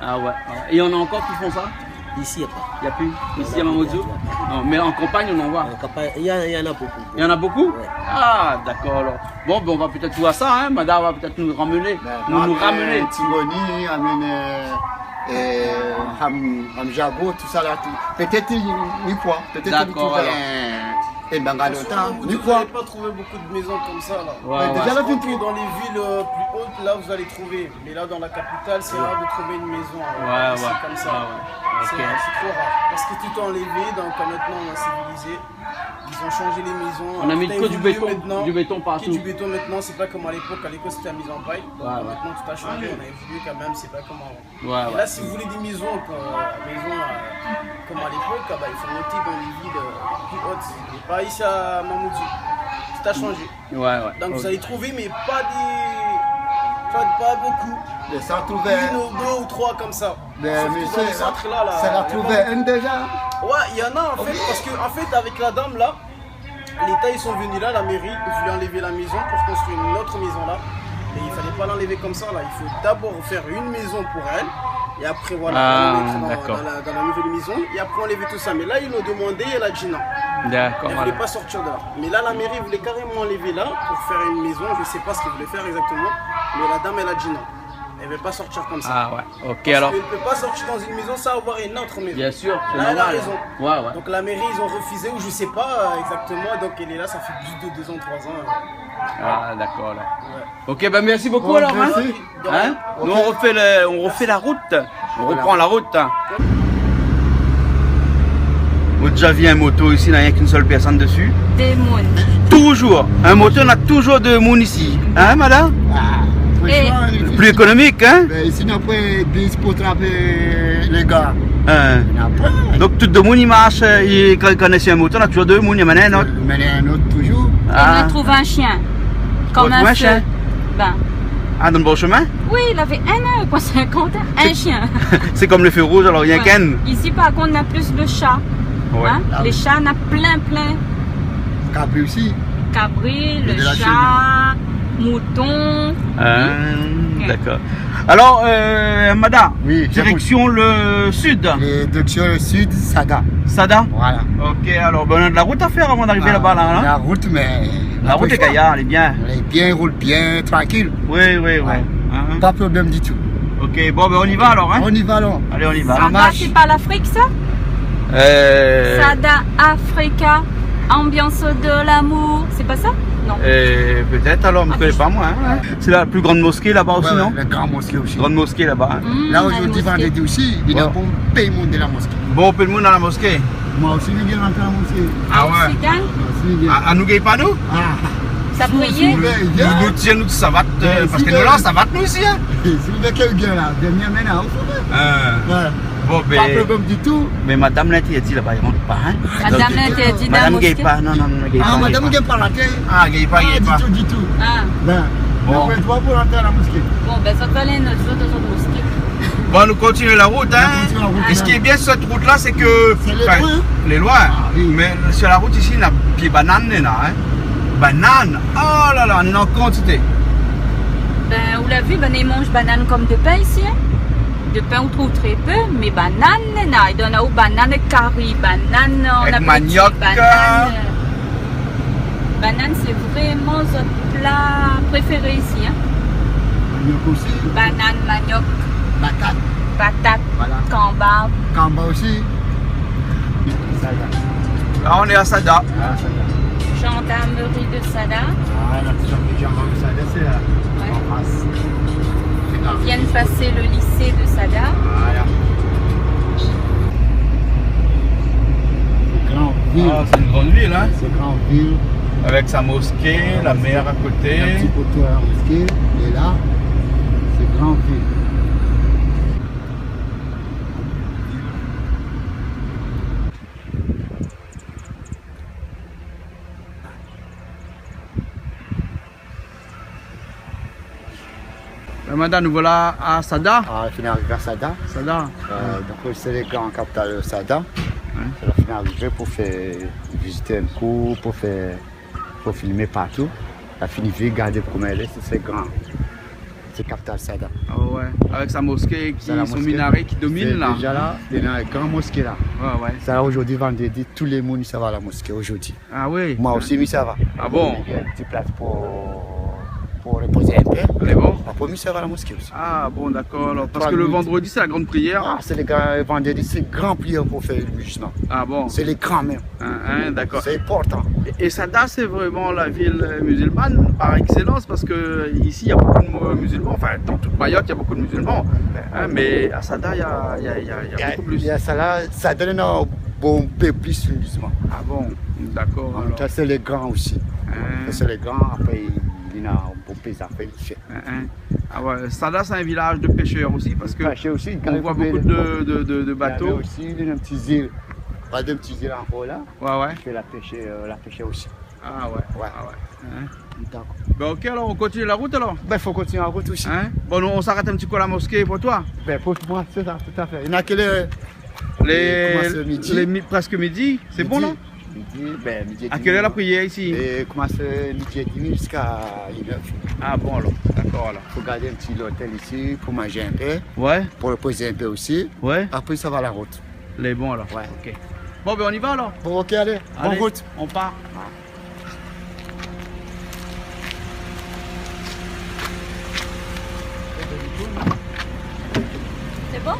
Ah ouais. Et il y en a encore qui font ça? Ici, il n'y a pas. Il n'y a plus? Ici à Mamoudzou? Non, mais en campagne, on en voit. Il y en a beaucoup. Il y en a beaucoup? Ouais. Ah, d'accord. Alors. Bon, ben, on va peut-être voir ça, hein. Madame va peut-être nous ramener. Nous ramener. Tigoni, Hamjabo, tout ça là. Peut-être ni quoi. Peut-être D'accord, alors. Et Bangalota, Vous ni n'allez quoi. pas trouver beaucoup de maisons comme ça là. Ouais, Déjà la Ok, peinture. dans les villes plus hautes, là vous allez trouver. Mais là dans la capitale, c'est rare de trouver une maison ici comme ça. Ah ouais. C'est Ok. c'est trop rare. Parce que tout est enlevé, donc maintenant on a civilisé. Ils ont changé les maisons. On a mis Tout que est du évolué béton, maintenant. du béton Que partout. du béton maintenant, c'est pas comme à l'époque. À l'époque c'était la mise en paille. Donc Ouais, ouais. maintenant tout a changé, on a évolué quand même, c'est pas comme avant. Ouais, Et ouais. là, si vous voulez des maisons, comme à l'époque, il faut monter dans les villes plus hautes. Et pas ici à Mamoudzou. Tout a changé. Ouais, ouais. Donc Ok. vous allez trouver, mais pas beaucoup. Mais ça trouvait. Une ou deux ou trois comme ça. Mais Surtout dans le centre là. ça l'a trouvé un déjà. Ouais, il y en a en fait, parce que en fait, avec la dame là, l'État ils sont venus là, la mairie, ils voulaient enlever la maison pour construire une autre maison là. Mais il fallait pas l'enlever comme ça là, il faut d'abord faire une maison pour elle. Et après voilà, Ah, on mettre d'accord. dans la nouvelle maison. Et après enlever tout ça. Mais là ils l'ont demandé et elle a dit non. D'accord. Elle voilà. voulait pas sortir de là. Mais là la mairie voulait carrément enlever là pour faire une maison. Je sais pas ce qu'ils voulaient faire exactement. Mais la dame elle a dit non. Elle veut pas sortir comme ça. Ah ouais. Ok, Parce alors. qu'elle ne peut pas sortir dans une maison sans avoir une autre maison. Bien sûr, c'est Là, elle a normal. raison. Ouais, ouais. Donc la mairie, ils ont refusé, ou je sais pas exactement, donc elle est là, ça fait plus de 2 ans, 3 ans. Ah, d'accord. Là. Ouais. Ok, ben merci beaucoup Oh, alors. Hein. merci. Hein? Nous, on refait la route. On reprend la route. Hein. On a déjà vu un moto ici, il n'y a qu'une seule personne dessus. Des mounes. Toujours. Un moto, on a toujours de monde ici. Hein, madame? Et- Plus économique, hein? Mais ici, on a pris 10 pour attraper les gars. Il y en a plein. Donc, tout le monde, il marche, il connaît un mouton, on a toujours deux mounes, il y en a un autre. Il y en a un autre toujours. Il a trouvé un chien. Comme un chien. Ben. Ah, dans le bon chemin? Oui, il avait 1,50 €, un chien. C'est comme le feu rouge, alors il y a qu'un. Ici, par contre, on a plus de chats. Ouais. Hein? Les chats, on a plein. Cabri aussi. Cabri, le chat, mouton. D'accord. Alors, Mada, oui, direction le sud. Direction le sud, Sada. Sada? Voilà. Ok, alors on a de la route à faire avant d'arriver là-bas. Là, la route, mais... La route est gaillard, elle est bien. Elle est bien, roule bien, tranquille. Oui. Pas de problème du tout. Ok, bon, ben on y va alors. Hein? On y va alors. Allez, on y va. Sada, c'est pas l'Afrique, ça? Sada Africa, ambiance de l'amour, c'est pas ça? Non. Peut-être alors, je ne connais pas moi. Hein. C'est la plus grande mosquée là-bas aussi, non? La grande mosquée aussi. Grande mosquée là-bas. Hein. Là aujourd'hui, vendredi aussi, il y a bon pays monde de la mosquée. Bon peu de monde dans la mosquée. Moi aussi, je viens rentrer à la mosquée. Ah ouais? À nous gagne pas nous? Ça priait? Nous tiens nous de savate, parce que nous là, savate nous aussi. Hein? Si vous voulez quelqu'un là, venez maintenant, vous pouvez. Bon, ben, pas de problème du tout. Mais madame l'interdit là-bas, il rentre pas. Hein? Madame l'interdit dans la mosquée? Pas, non, gagne pas. Madame ne gagne pas rentrer. Gagne pas. Du tout. Ah. Ben, on fait droit pour rentrer à la mosquée. Bon, ben ça va aller notre mosquée. Bon, nous continuons la route. Hein? Et ce qui est bien sur cette route là, c'est que. Les lois. Mais sur la route ici, il y a des bananes là. Hein? Bananes. Oh là là, on est en quantité. Ben, vous l'avez vu, ben, ils mangent bananes comme de pain ici. Hein? De pain, on trouve très peu, mais bananes, il donne aux bananes curry, bananes, on a manioc. Banane, c'est vraiment notre plat préféré ici. Hein? Manioc aussi. Banane, manioc. Patate. Voilà. Camba. Camba aussi. Là, on est à Sada. Gendarmerie de Sada. Ah, la gendarmerie de Sada, c'est là. En face. Ils viennent passer le lycée de Sada. Voilà. C'est grande ville. Ah, c'est une grande ville, hein? C'est une grande ville. Avec sa mosquée, la mer à côté. Un petit côté à la mosquée. Et là, c'est grande ville. Madame, nous voilà à Sada. On finit arrivé à Sada. Donc c'est les grands capitales de Sada. On finit arrivé pour faire visiter un cours, pour filmer partout. La fini de regarder comment elle est, c'est grand. C'est capitale Sada. Ah ouais. Avec sa mosquée qui son minaret qui domine là. Déjà là, il y a une grande mosquée là. Ouais. Ça aujourd'hui vendredi, tous les monde ça va à la mosquée aujourd'hui. Ah oui. Moi aussi, ça va. Ah bon. Il y a une petite place pour reposer un peu. C'est bon. Après, ça va à la mosquée aussi. Ah bon, d'accord. Parce que le vendredi, c'est la grande prière. Ah, c'est le vendredi, c'est grand prière pour faire le musulman. Ah bon. C'est les grands même. D'accord. C'est important. Et Sada, c'est vraiment la ville musulmane par excellence parce que ici, il y a beaucoup de musulmans. Enfin, dans toute Mayotte, il y a beaucoup de musulmans. Mais à Sada, il y a beaucoup plus. Ça donne un bon peu plus de musulmans. Ah bon, d'accord. Ça, c'est les grands aussi. Ça, c'est les grands. Après, il y a un bon paysage. Ah ouais, Sada, c'est un village de pêcheurs aussi parce que on voit beaucoup de bateaux. Il y a un petit île. Pas de petits îles en haut là. Ouais. Qui fait la pêche aussi. Ah ouais. D'accord. Ben ok, alors on continue la route alors? Ben faut continuer la route aussi. Bon, on s'arrête un petit peu à la mosquée pour toi? Ben pour moi, c'est ça, tout à fait. Il y en a que midi. Presque midi, c'est bon là? Midi. À quelle heure la prière ici? Et commence midi et demi jusqu'à 9h. Ah bon alors, d'accord alors. Il faut garder un petit hôtel ici pour manger un peu. Ouais. Pour reposer un peu aussi. Ouais. Après ça va à la route. Les bons alors. Ouais. Ok. Bon ben on y va alors. Bon ok allez, bonne route. On part. C'est bon?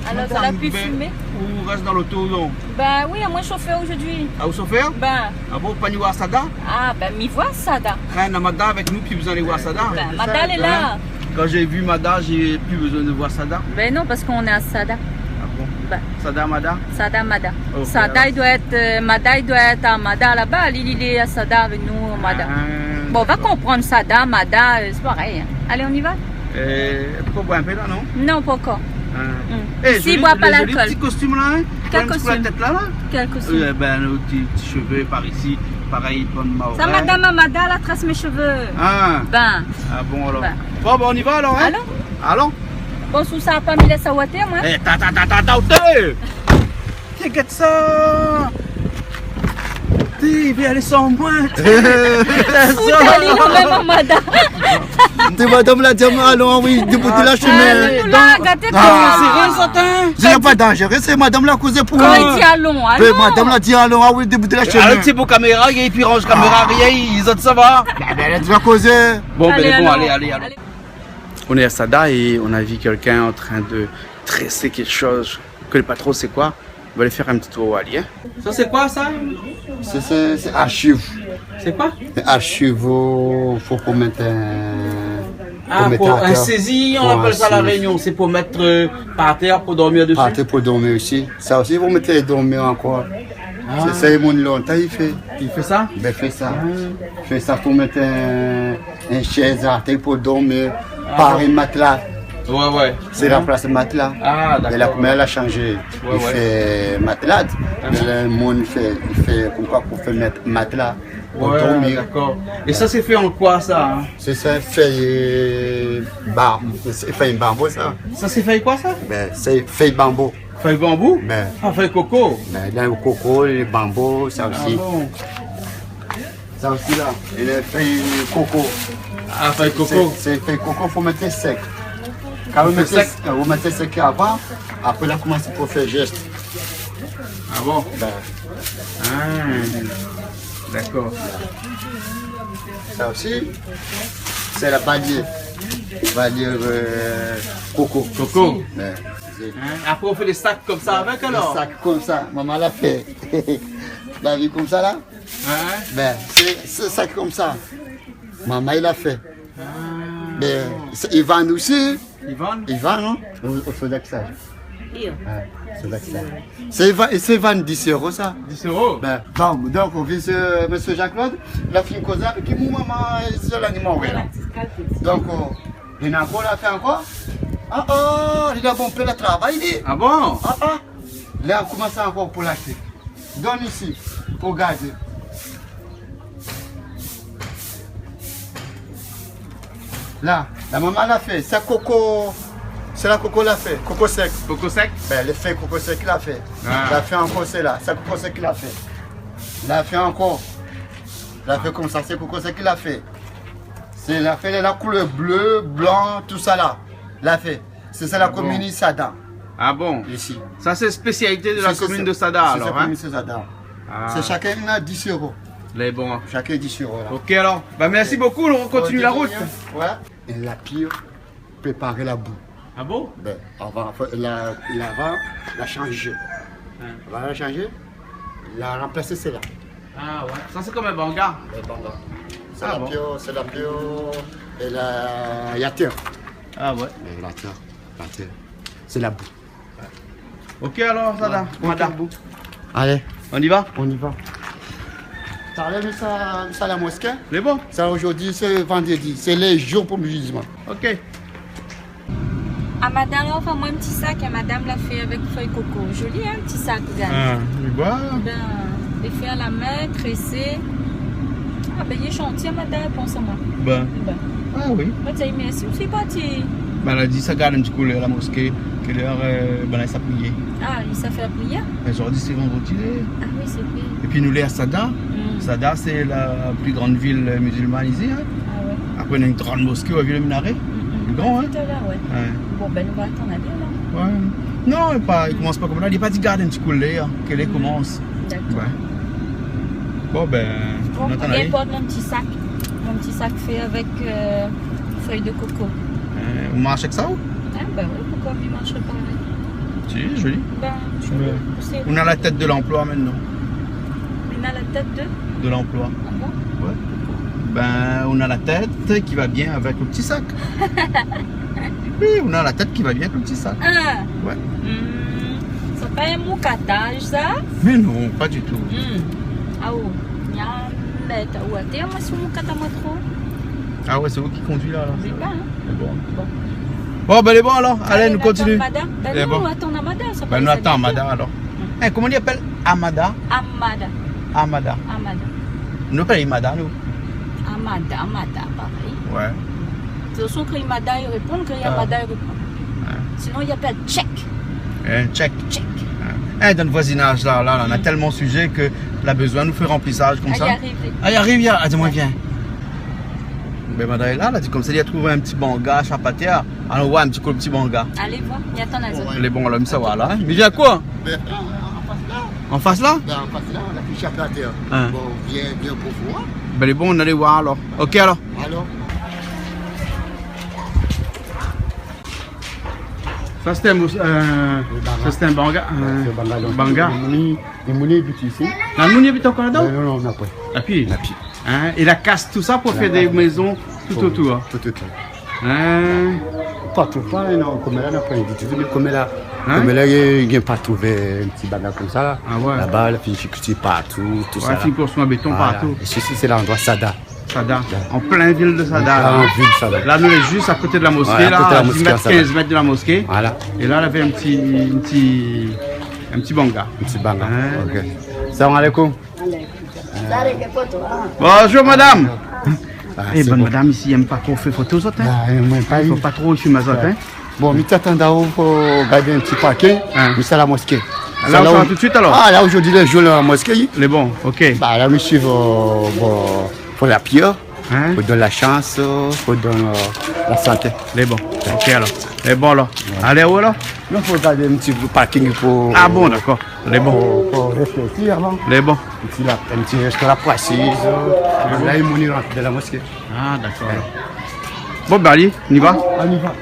Alors ça a pu fumer? Ou reste dans l'auto donc? Ben oui, à moi chauffeur aujourd'hui. Ah vous chauffeur? Ben. Ah bon, pas nous voir Sada? Ah ben m'y voir Sada. Rien Mada avec nous puis besoin de voir Sada? Ben Mada elle est là. Quand j'ai vu Mada, j'ai plus besoin de voir Sada. Ben non, parce qu'on est à Sada. Ah bon? Ben. Sada, Mada? Sada, Mada. Okay, Sada, il doit être, Mada, il doit être à Mada là-bas. Il est à Sada avec nous, Mada. Bon, on va comprendre Sada, Mada, c'est pareil. Allez, on y va? Pourquoi boire un peu là, non? Non, pas encore. S'il boit pas l'alcool. Petit costume là, hein? Quel costume? La tête là, là? Quel costume? Ben, nos petits cheveux par ici, pareil, bonne main. Ça, madame Amada, la trace mes cheveux. Ah. Ben. Ah bon, alors. Ben. Bon, ben, on y va alors, hein? Allons. Allons. Bon, sous ça, pas mis les sawater, moi. Eh, T'inquiète ça. Il va aller sans moi. Tu madame la diamant, allons, oui, débouter la chemin. C'est rien pas dangereux, c'est madame la cause pour moi. Il dit allons, allons. Madame la dit allons, ah oui, débouter la chemin. Alors, c'est pour caméra, et puis range caméra, rien, ils autres ça va. Ben, tu vas causer. Bon, ben, bon, allez. On est à Sada et on a vu quelqu'un en train de tresser quelque chose. Je ne connais pas trop c'est quoi. On va aller faire un petit tour au Ali. Hein. Ça c'est quoi ça? C'est archive. C'est quoi? Archive, faut pour mettre un... pour un saisi, on appelle ça la réunion. C'est pour mettre par terre pour dormir dessus. Par terre pour dormir aussi. Ça aussi, vous mettez dormir encore. C'est ça, il monte longtemps, il fait. Il fait ça? Ben, fait ça. Fait ça pour mettre un chaise à terre pour dormir. Par un matelas. Ouais. C'est remplacé matelas. Ah, d'accord. Mais la première, elle a changé. Il fait matelas. Le monde, il fait comme quoi pour faire mettre matelas. Pour dormir. D'accord. Et ça, c'est fait en quoi, ça? Hein? C'est ça, fait bambou, ça. Ça, c'est fait quoi, ça? Ben, c'est fait bambou. Feuille bambou? Ben. Ah, feuille coco? Ben, là, le coco, le bambou, ça aussi. Ah bon. Ça aussi, là. Et les feuilles coco. Ah, feuille coco. C'est feuille coco, il faut mettre sec. Quand vous mettez sec avant, après, là, commencez pour faire geste. Ah bon? Ben. D'accord. Ça aussi, c'est la bannière. Bannière coco. Coco? Ben. Après, on fait les sacs comme ça avec alors? Les sacs comme ça, maman l'a fait. La vie comme ça là? Ben, c'est sac comme ça. Maman, il a fait. Ben, ils vendent aussi. Ils vendent, non? Au Sodaxage. C'est 10 euros ça. 10 euros? Ben, bon, donc on vient M. Jean-Claude, la fille Cosa, qui mon maman, c'est l'animal. Donc, il a encore, il a fait encore. Il a bon plein de travail. Ah bon? Là, on commence encore pour l'acheter. Donne ici, pour garder. Là, la maman l'a fait. C'est coco. C'est la coco l'a fait. Coco sec. Coco sec? Ben, le fait coco sec l'a fait. L'a fait encore, c'est là. C'est coco sec qu'il a fait. L'a fait encore. L'a fait comme ça, c'est coco sec qu'il a fait. C'est l'a fait la couleur bleu, blanc, tout ça là. L'a fait. C'est ça la commune Sada. Ah bon? Ici. Ça c'est spécialité de la commune de Sada alors. C'est la commune de Sada. C'est chacun a 10 euros. Les bons. Chacun 10 euros là. Ok alors. Bah merci beaucoup, on continue la route. Ouais. Et la pire, préparer la boue. Ah bon? Ben, on va la changer. On va la changer. La remplacer celle-là. Ah ouais. Ça c'est comme un banga. Le banga. C'est la pure. Et la yateur. Ah ouais. La terre. C'est la boue. Ok alors, Sada. Madame. Allez. On y va? On y va. T'as enlevé ça à la mosquée? C'est bon. Ça aujourd'hui, c'est vendredi. C'est les jours pour le musulman. Ok. À madame, enfin, moi, un petit sac, à madame l'a fait avec feuille coco. Joli, hein, un petit sac, regarde. Tu vois? Ben, il fait à la main, tressé. Ah, ben, il est gentil, madame, pense à moi. Ben. Ah oui. Moi, tu as aimé, si on fait partie. Ben, elle a dit ça, garde un petit coup à la mosquée. Quelle heure, ben, elle s'est priée. Ah, il s'est fait la prière? Aujourd'hui, c'est vendredi. Ah oui, c'est vrai. Et puis, nous, les à Sada. Sada, c'est la plus grande ville musulmane ici. Hein. Ah ouais. Après, on a une grande mosquée au ville Minaret. C'est grand, hein? Tout à l'heure, ouais. Bon, ben, nous va attendre à dire, là. Ouais. Non, il commence pas comme là. Il n'est pas dit garde un petit coup là, qu'elle commence. D'accord. Ouais. Bon, ben, bon, on attend la vie. Importe mon petit sac. Mon petit sac fait avec feuilles de coco. On mange avec ça ou? Ah, ben oui, pourquoi on ne mangerait pas avec? Si, joli. Ben, on a la tête de l'emploi maintenant. On a la tête de l'emploi. Ah bon? Ouais. Ben, on a la tête qui va bien avec le petit sac. Oui, on a la tête qui va bien avec le petit sac. Ah. Ouais. Ça fait un moucatage, ça? Mais non, pas du tout. Ah oh, ah ouais, c'est vous qui conduit là. Je sais pas, hein? Bon. Bon, ben, elle est bon alors. Allez, nous continue. Madame, Elle ben est non, bon. attends Amada. Ça Ben, nous attendons Amada alors. Comment on appelle Amada? Amada. Amada. Amada. Nous appelons Imada, nous. Amada, pareil. Ouais. C'est aussi que Imada, il répond, que Amada, il répond. Sinon, il appelle check. Check. Dans le voisinage, là, on a tellement de sujets que la besoin nous fait remplissage comme ça. Ah, il arrive, dis-moi, viens. Ben, madame est là, dit comme ça, il a trouvé un petit banga, chapatia. Alors, ouais, un petit banga. Allez voir, il y a ton azot. Elle est bon, là, ça va là. Mais viens quoi? En face là? En face là, on a fait chapatia. Hein. Bon, viens pour voir. Ben, elle est bon, on allait voir alors. Ok, alors. Ça c'était un banga. Banga. Les monnaies habituent ici. La monnaies habite encore là-dedans? Non, on n'a pas. La pied. Hein? Et la casse tout ça pour faire des maisons tout autour. Tout autour. Hein? Pas tout, non, comme là, on n'a pas invité. Comme là, il n'y a pas trouvé un petit bagage comme ça. Là. Ah ouais. Là-bas, la difficulté partout, tout ça. La construction en béton partout. Et ceci, c'est l'endroit Sada. Sada, en plein ville de Sada. En ville de Sada. Là, nous, on est juste à côté de la mosquée, ouais, là, à 10 mètres, 15 mètres de la mosquée. Voilà. Et là, elle avait un petit banga. Un petit banga. Ok. Salam alaikum. Bonjour, madame. Bonne madame, ici, elle n'aime pas trop faire photos, hein. Il ne faut pas trop filmer ça, hein. Bon, mais t'attends pour regarder un petit paquet, mais c'est la mosquée. Là, on va tout de suite alors? Ah, là, aujourd'hui, les jours, la mosquée. Les bons, ok. Bah, là, monsieur, pour la prière, pour donner la chance, pour donner la santé. Les bons, ok alors. Les bons alors. Allez, où alors? Il faut regarder un petit parking pour. Ah bon, d'accord. Les bons. Pour réfléchir avant. Les bons. Un petit restaurant précis. Là, il monnaie rentre de la mosquée. Ah, d'accord. Bon, ben, allez, on y va? On y va.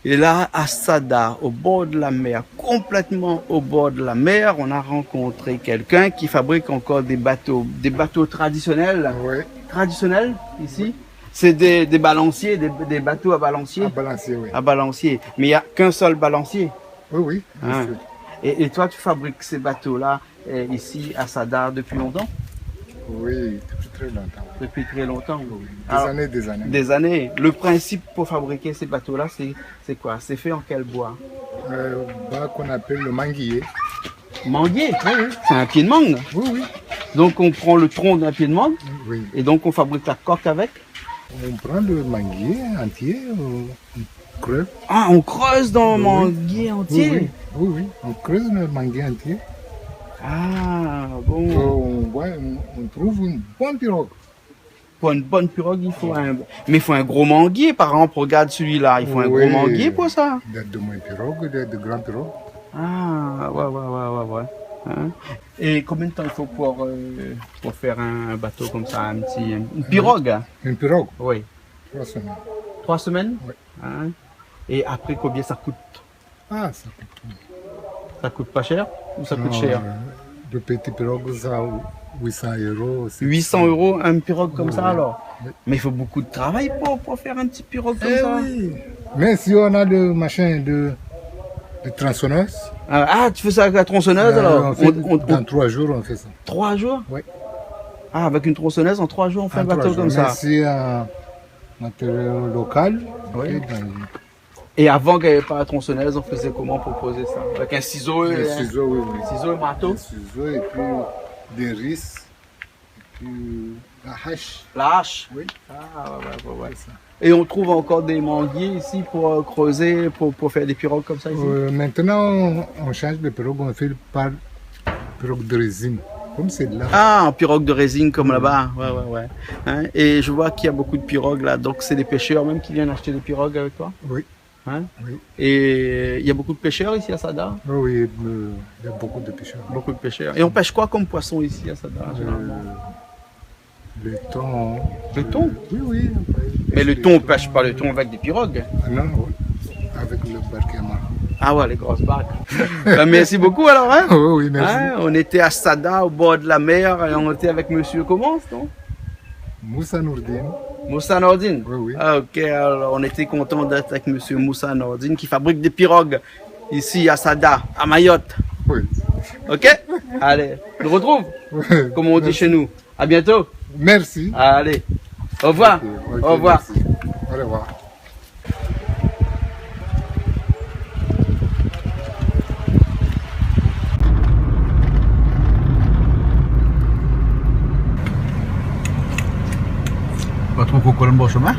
Et là, à Sada, au bord de la mer, complètement au bord de la mer, on a rencontré quelqu'un qui fabrique encore des bateaux traditionnels. Oui. Traditionnels, ici. C'est des balanciers, des bateaux à balancier. À balancier, oui. À balancier. Mais il n'y a qu'un seul balancier. Oui, oui. Hein. Et toi, tu fabriques ces bateaux-là ici à Sada depuis longtemps? Oui, depuis très longtemps. Depuis très longtemps? Oui. Alors, Des années. Des années. Le principe pour fabriquer ces bateaux-là, c'est quoi? C'est fait en quel bois? Qu'on appelle le manguier. Manguier? Oui, oui. C'est un pied de mangue? Oui, oui. Donc on prend le tronc d'un pied de mangue? Oui. Et donc on fabrique la coque avec? On prend le manguier entier, on creuse. Ah, on creuse dans le manguier entier? Oui, oui, oui. On creuse le manguier entier. Ah, bon. On trouve une bonne pirogue. Pour une bonne pirogue, il faut mais il faut un gros manguier, par exemple. Regarde celui-là, il faut un gros manguier pour ça. De moins pirogue, de grands pirogues. Ah, ouais. Hein? Et combien de temps il faut pour faire un bateau comme ça, une pirogue? Une pirogue? Oui. 3 semaines. 3 semaines? Oui. Hein? Et après, combien ça coûte? Ah, ça coûte. Ça coûte pas cher ou ça coûte cher? Le petit pirogue, ça 800 €. 800 € un pirogue comme ça Oui. alors? Oui. Mais il faut beaucoup de travail pour faire un petit pirogue comme ça. Oui. Mais si on a le machin de tronçonneuse. Ah, tu fais ça avec la tronçonneuse alors? Dans 3 jours, on fait ça. 3 jours? Oui. Ah, avec une tronçonneuse, en 3 jours, on fait un bateau comme ça. Mais si un matériel local, oui. Et avant qu'il n'y ait pas la tronçonneuse, on faisait comment pour poser ça? Avec un ciseau et ciseau, oui. Ciseau et marteau? Des ciseaux et puis des ris. Et puis la hache. La hache? Oui. Ah, ouais. Ça. Et on trouve encore des manguiers ici pour creuser, pour faire des pirogues comme ça ici? Maintenant, on change de pirogue, on fait par pirogue de résine. Comme c'est là. Ah, en pirogue de résine comme là-bas. Ouais. Hein? Et je vois qu'il y a beaucoup de pirogues là. Donc c'est des pêcheurs même qui viennent acheter des pirogues avec toi? Oui. Hein? Oui. Et il y a beaucoup de pêcheurs ici à Sada? Oui, il y a beaucoup de pêcheurs. Beaucoup de pêcheurs. Et on pêche quoi comme poisson ici à Sada? Le thon. Le thon? Oui. Mais le thon, on pêche pas le thon avec des pirogues? Non, avec le barquement. Ah ouais, les grosses barques. Merci beaucoup alors, hein? Oui, merci. Hein? On était à Sada, au bord de la mer, et on était avec monsieur comment, non? Moussa Nourdine. Moussa Nourdine? Oui. Ah, ok, alors on était content d'être avec monsieur Moussa Nourdine qui fabrique des pirogues ici à Sada, à Mayotte. Oui. Ok? Allez, on le retrouve? Oui. Comme on dit chez nous. À bientôt. Merci. Allez. Au revoir. Ok, Au revoir. merci. Au revoir. Pas trop coco le bon chemin.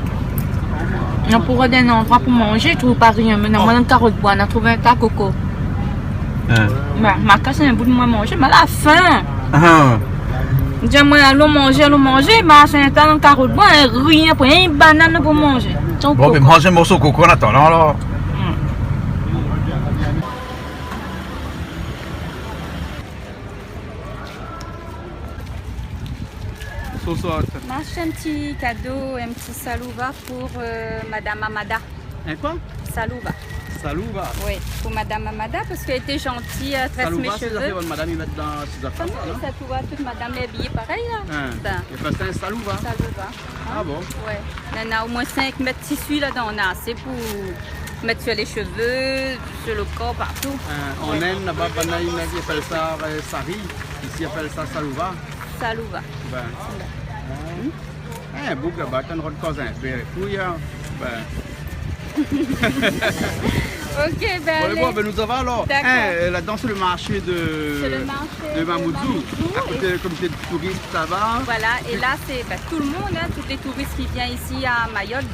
On pourrait d'un endroit pour manger, je trouve pas rien. Maintenant, on a une carotte bois, on a trouvé un tas de coco. Ma casse, c'est un bout de moi manger, mais à la fin. J'aimerais aller manger, mais c'est un tas de carotte bois, rien, pour une banane pour manger. Bon, mais manger un morceau de coco en attendant alors. M'acheter un petit cadeau, un petit salouva pour Madame Amada. Un quoi? Salouva. Salouva. Oui, pour Madame Amada parce qu'elle était gentille, elle tresse mes cheveux. Madame, ils mettent dans ses affaires. Comment ça tout va, toute Madame est habillée pareil là? Et ben, c'est un salouva. Salouva. Ah bon? Ouais. Il y en a au moins 5 mètres de tissu là-dedans, on a assez pour mettre sur les cheveux, sur le corps, partout. En Inde, là-bas, ils appellent ça sari. Ici, ils appellent ça salouva. Salouva. Un bouc là-bas, t'as une route cause un peu. Fouille, Ok, ben. Bon, nous avons alors. Là-dedans, c'est le marché de Mamoudzou. À côté du comité de touristes là-bas. Voilà, et là, c'est tout le monde, hein, tous les touristes qui viennent ici à Mayotte,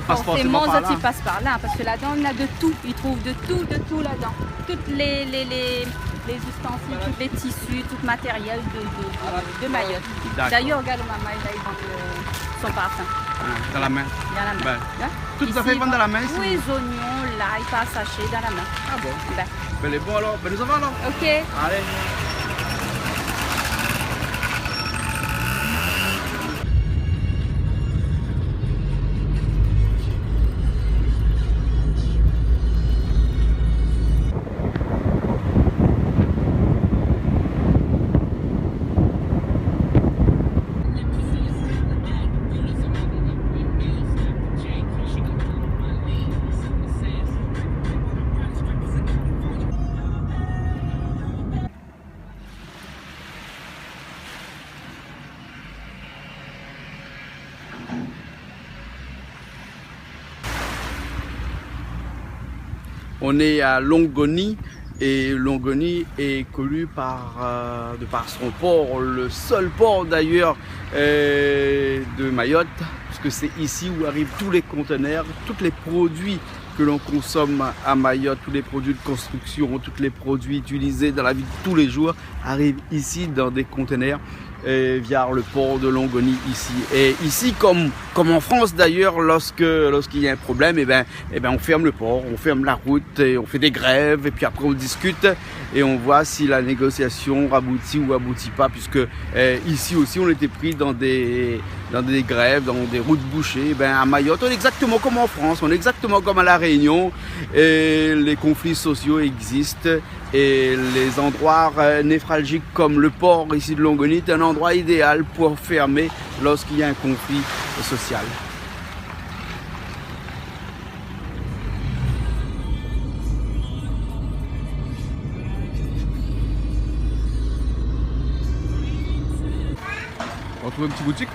forcément, ils passent par là. Parce que là-dedans, on a de tout. Ils trouvent de tout là-dedans. Toutes les ustensiles, tous les tissus, tout le matériel de Mayotte. D'ailleurs, regarde maman, là, il vend son parfum. Dans la main. Dans la main. Tout ça fait vendre dans la main ici? Oui, les oignons, l'ail, pas sachet dans la main. Ah bon? Ben les bons alors, nous avons alors. Ok. Allez. On est à Longoni et Longoni est connu de par son port, le seul port d'ailleurs de Mayotte, puisque c'est ici où arrivent tous les conteneurs, tous les produits que l'on consomme à Mayotte, tous les produits de construction, tous les produits utilisés dans la vie de tous les jours arrivent ici dans des conteneurs via le port de Longoni ici. Et ici, comme en France d'ailleurs, lorsqu'il y a un problème, on ferme le port, on ferme la route, et on fait des grèves, et puis après on discute et on voit si la négociation aboutit ou aboutit pas, puisque ici aussi on était pris dans des grèves, dans des routes bouchées. À Mayotte, on est exactement comme en France, on est exactement comme à La Réunion, et les conflits sociaux existent. Et les endroits névralgiques comme le port ici de Longoni est un endroit idéal pour fermer lorsqu'il y a un conflit social. On trouve une petite boutique.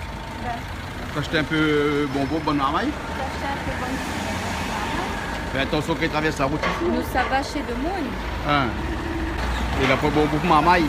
T'as acheté un peu bonbon, bonne marmaille. Mais attention qu'il traverse la route. Nous, ça va chez de monde. Il n'a pas beaucoup de marmaille.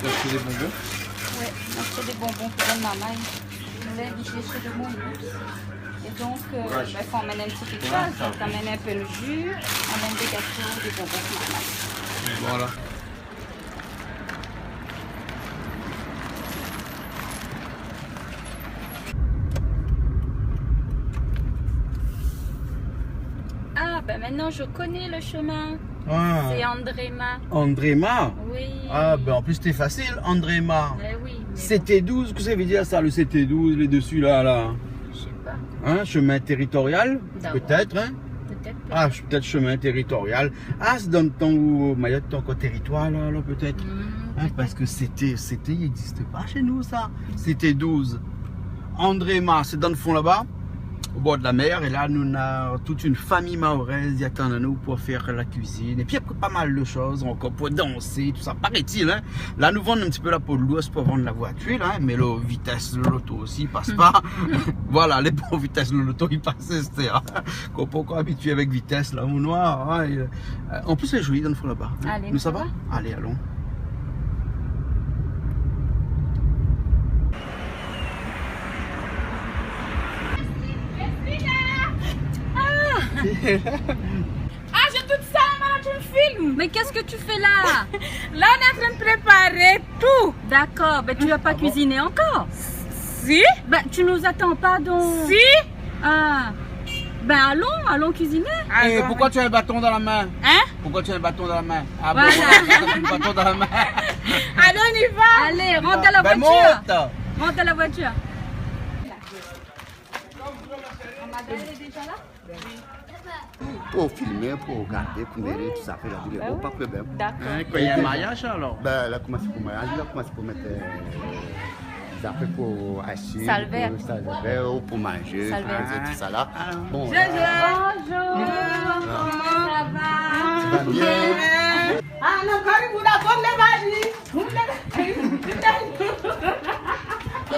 Tu as acheté des bonbons? Oui, on a acheté des bonbons pour une marmaille. On l'a invité chez de monde. Et donc, il faut emmener un petit quelque chose. Donc, on emmène un peu le jus, on emmène des gâteaux, des bonbons pour marmaille. Voilà. Ah, maintenant je connais le chemin. C'est Andréma. Andréma? Oui. Ah, en plus c'était facile, Andréma. Oui. CT12, qu'est-ce que ça veut dire ça, le CT12, les dessus là? Je sais pas. Chemin territorial? D'accord. Peut-être, hein? Ah, peut-être chemin territorial. Ah, c'est dans le temps où Mayotte était encore territoire, là peut-être. Parce que c'était, il n'existe pas chez nous, ça. C'était 12. André-Ma, c'est dans le fond là-bas, au bord de la mer. Et là, nous avons toute une famille mahoraise qui attend nous pour faire la cuisine. Et puis après, pas mal de choses encore pour danser, tout ça, paraît-il. Hein. Là, nous vendons un petit peu la peau de l'os pour vendre la voiture, hein, mais la vitesse de l'auto aussi, il passe pas. Voilà, les bonnes vitesses de l'auto, il passe, c'était. Hein. Qu'on peut encore habituer avec vitesse, là, au noir. Hein, en plus, c'est joli dans le fond là-bas. Hein. Nous, ça va? Allez, allons. Ah, j'ai tout ça, maintenant tu me filmes. Mais qu'est-ce que tu fais là? Là, on est en train de préparer tout. D'accord, mais tu n'as pas cuisiné encore? Si. Ben, tu nous attends pas donc? Si. Ah. Ben, allons cuisiner. Et pourquoi tu as le bâton dans la main? Hein? Pourquoi tu as le bâton dans la main? Ah voilà. Bon, tu as le bâton dans la main. Allez, on y va. Allez, rentre dans la Ben, voiture. monte. Rentre dans la voiture. Pour filmer, pour regarder, pour mêler, tout ça, faire la vidéo, pas de problème. D'accord. Quand il y a un mariage alors? Ben, là, commence pour mariage, là, commence pour mettre des affaires pour acheter, Salver. pour salver, ou pour manger, pour manger, tout ça là. Bon, Bonjour. Comment ça va? ça va bien. Ah, non, karibu da bonne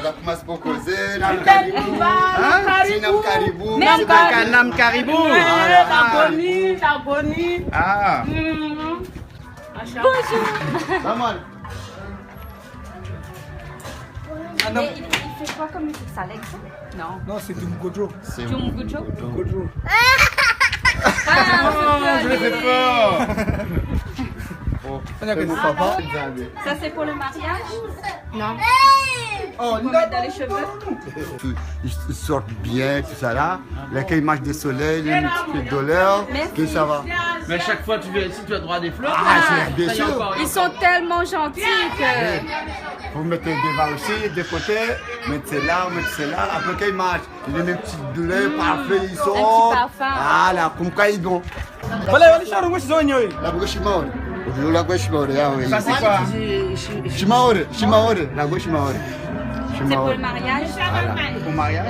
Là, commence pour causer, nam caribou. Si nam caribou. Nam caribou. Ta boni. Ah. Bonjour. Maman. Mais il fait quoi comme musique? Ça l'ex? Non. Non, c'est du Mgodjo. C'est Du Mgodjo? Mgodjo. Je l'ai fait peur. Ça c'est pour le mariage? Non. Oh, Pour mettre dans les cheveux? Ils sortent bien, tout ça là. Là, quand ils marchent des soleils, les petits dollars, que ça va. Mais chaque fois que tu viens ici, tu as droit à des fleurs. Ah, c'est bien sûr. Ils sont tellement gentils que... Vous mettez devant aussi, des côtés, mettez là, mettez là. Après quand ils marchent, ils donnent un petit douleur, parfait, ils sont. Un petit parfum. Ah là, comme quand ils vont. Voilà, on est chargé, moi, je suis La gauche maore. La gauche maore, ah oui. Ça c'est quoi? Shimaore, Shimaore, la gauche maore. C'est pour le mariage? Au mariage?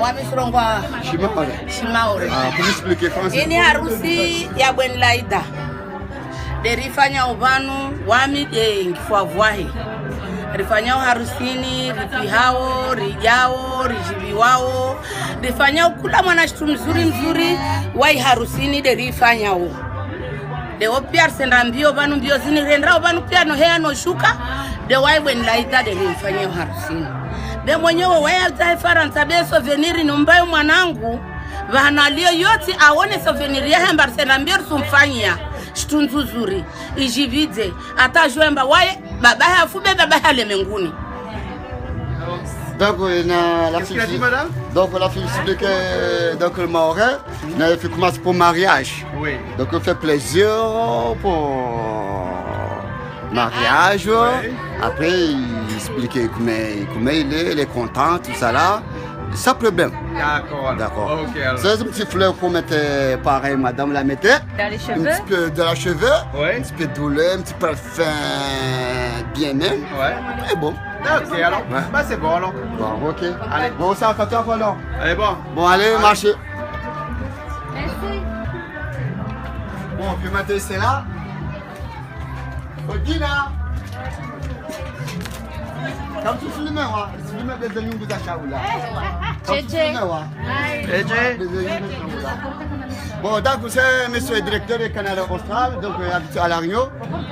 Shimaore. Shimaore. Ah, pour expliquer français. Ini harusi ya Bwen Laida. Derifanya ubanu wami ngifwavwahi. Rifanyao harusini, ripihao, rijao, rijibiwao. Rifanyao kula mwanashtu mzuri wai harusini derifanyao. De opiar senda mbio banu mbio zini rendrao banu pia no hea no shuka. De wai Bwen Laida derifanyao harusini. De mwenyewe waya zaifaransa be souveniri numbayo mwanangu. Vahanalio yote aone souveniri ya hembar senda mbio sumfanya. Shtunzuzuri, ijivide, atajwemba wae, baba ya fube, baba ya lemenguni. Donc, la fille, donc la fille explique donc le maorais, il fait commencer pour mariage. Oui. Donc on fait plaisir pour mariage. Oui. Après il explique comment il est content, tout ça là. Sans problème. D'accord. D'accord. Ok. C'est un petit fleur qu'on mettait pareil, madame la mettait. Dans les cheveux? Un petit peu de la cheveux. Ouais. Un petit peu de douleur, un petit parfum bien même. Ouais. Et bon. Ok, alors. Ouais. Bah, c'est bon alors. Bon, ok. Allez. Bon, ça va faire alors. Allez, bon. Bon, allez, marchez. Merci. Bon, on peut mettre c'est là. Odina. Quand tu filmes, tu filmes des amis de Dachaoula. Bon, donc c'est monsieur le directeur du Canada Austral, donc habitué à La Réunion.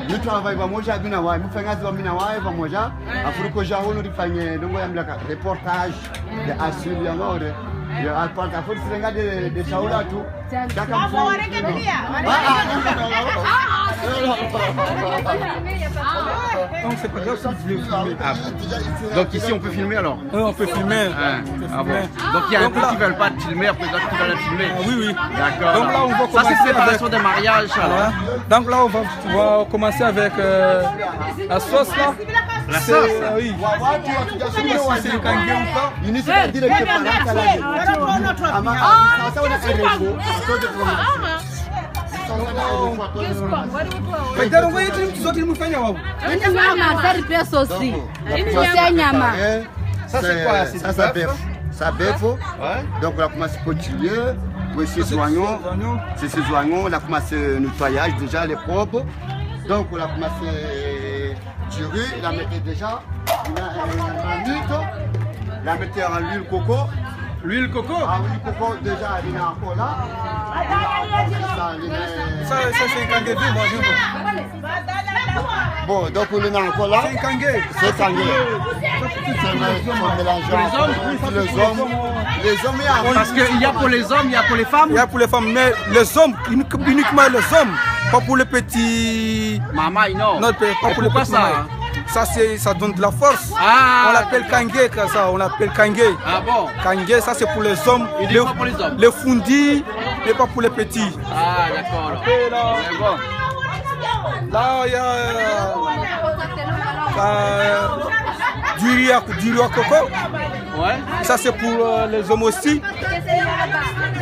Nous travaillons, moi j'ai bien à nous faisons un Minawa, moi j'ai, après que j'ai eu le fait, donc un reportage de Assur, il y a un autre. Il y a un reportage de Chaoula tout. Non, c'est pas grave si vous voulez filmer. Donc ici on peut filmer alors? Oui, on peut filmer. Ah bon. Donc il y a un peu qui ne veulent pas de filmer, après d'autres qui veulent la filmer. Oui, oui. D'accord. Donc là on va ça commencer c'est préparation de mariage. Voilà. Donc là on va commencer avec la sauce là. La sauce? Oui. C'est le kangué ou pas? Il n'est pas directeur par la Ça c'est quoi? Ça bœuf. Ça bœuf. Donc on a commencé à potuler. Pour ces oignons, on a commencé le nettoyage déjà, les propres. Donc on a commencé du riz, il a mis déjà la mettait en l'huile coco. L'huile coco? Ah oui, coco déjà, il est encore là. Ça c'est un kangué. Bon, donc on est encore là. C'est un kangué. C'est kangué. C'est les hommes, parce qu'il y a pour les hommes, il y a pour les femmes. Il y a pour les femmes, mais les hommes, uniquement les hommes, pas pour les petits. Maman, non. Non, pas pour les petits. Ça donne de la force. Ah, on l'appelle kangué, ça. On l'appelle kangué. Ah bon? Kangué, ça c'est pour les hommes. Pas pour les hommes. Les fundis, mais pas pour les petits. Ah d'accord. Là, il y a du riz à coco. Ouais. Ça c'est pour les hommes aussi.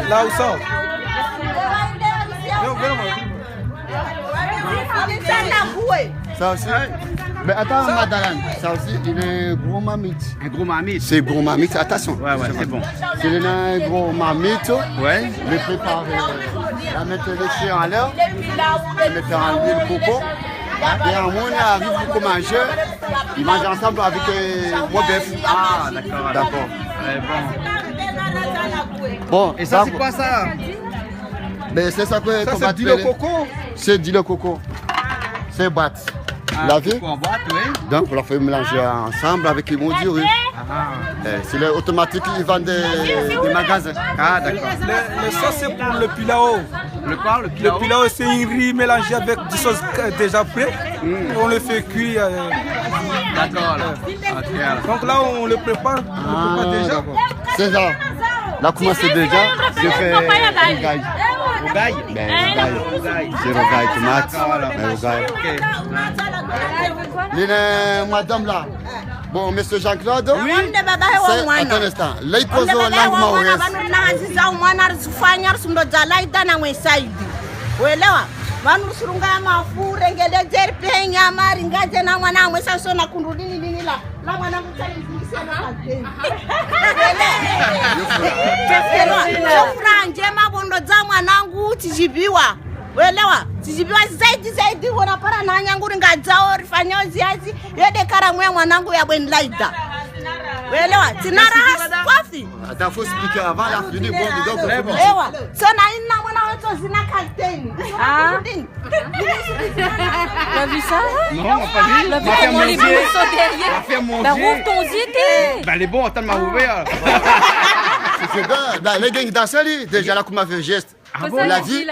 Là où ça. Ça aussi. Mais attends, Madame, ça aussi, il est gros marmite. Un gros marmite? C'est gros marmite, attention. Ouais, c'est bon. C'est un gros marmite. Ouais. Le préparer, la mettre les chiens à l'heure, la mettre en huile coco. Et en moins, on arrive pour manger. Ils mangent ensemble avec mon bœuf. Ah, d'accord. D'accord. Bon. Et ça, c'est quoi ça? Mais c'est ça qu'on va dire. C'est du coco. C'est du coco. C'est boîte. La vie. Donc on la fait mélanger ensemble avec le mot du riz. C'est automatique, ils vendent des magasins. Ah d'accord. Le sauce c'est pour le pilao. Le quoi? Le pilao c'est un riz mélangé avec des sauces déjà prêtes. On le fait cuire. D'accord. Donc là on le prépare. Déjà. C'est ça. Là commence déjà. Je fais un gaille. Rogaille? C'est rogaille, tomate. Rogaille. Madame là. Bon, monsieur Jean-Claude. Oui. C'est un instant. Là, il pose la langue maoraise. vanusurunga mafure ngeledzeri pe nyama ringadze na mwana amwe sasona kundudini nini la mwana franje mabondo dza mwanangu tichibiwa welewa tichibiwa zaidi wona para na nyangu ringadzao rifanyozi yazi yedekara mwe mwanangu ya bwen laida welewa tinara haspafi attends faut expliquer avant la fini bon donc ewa sona ina mwana wetu zina kalteni T'as vu ça? Non, pas vu. La faire manger. La faire manger. La rouvre ton zité. Bah, elle est bonne, attends de m'ouvrir. C'est bien. Les gars dansent déjà là, comment fait geste. On l'a dit.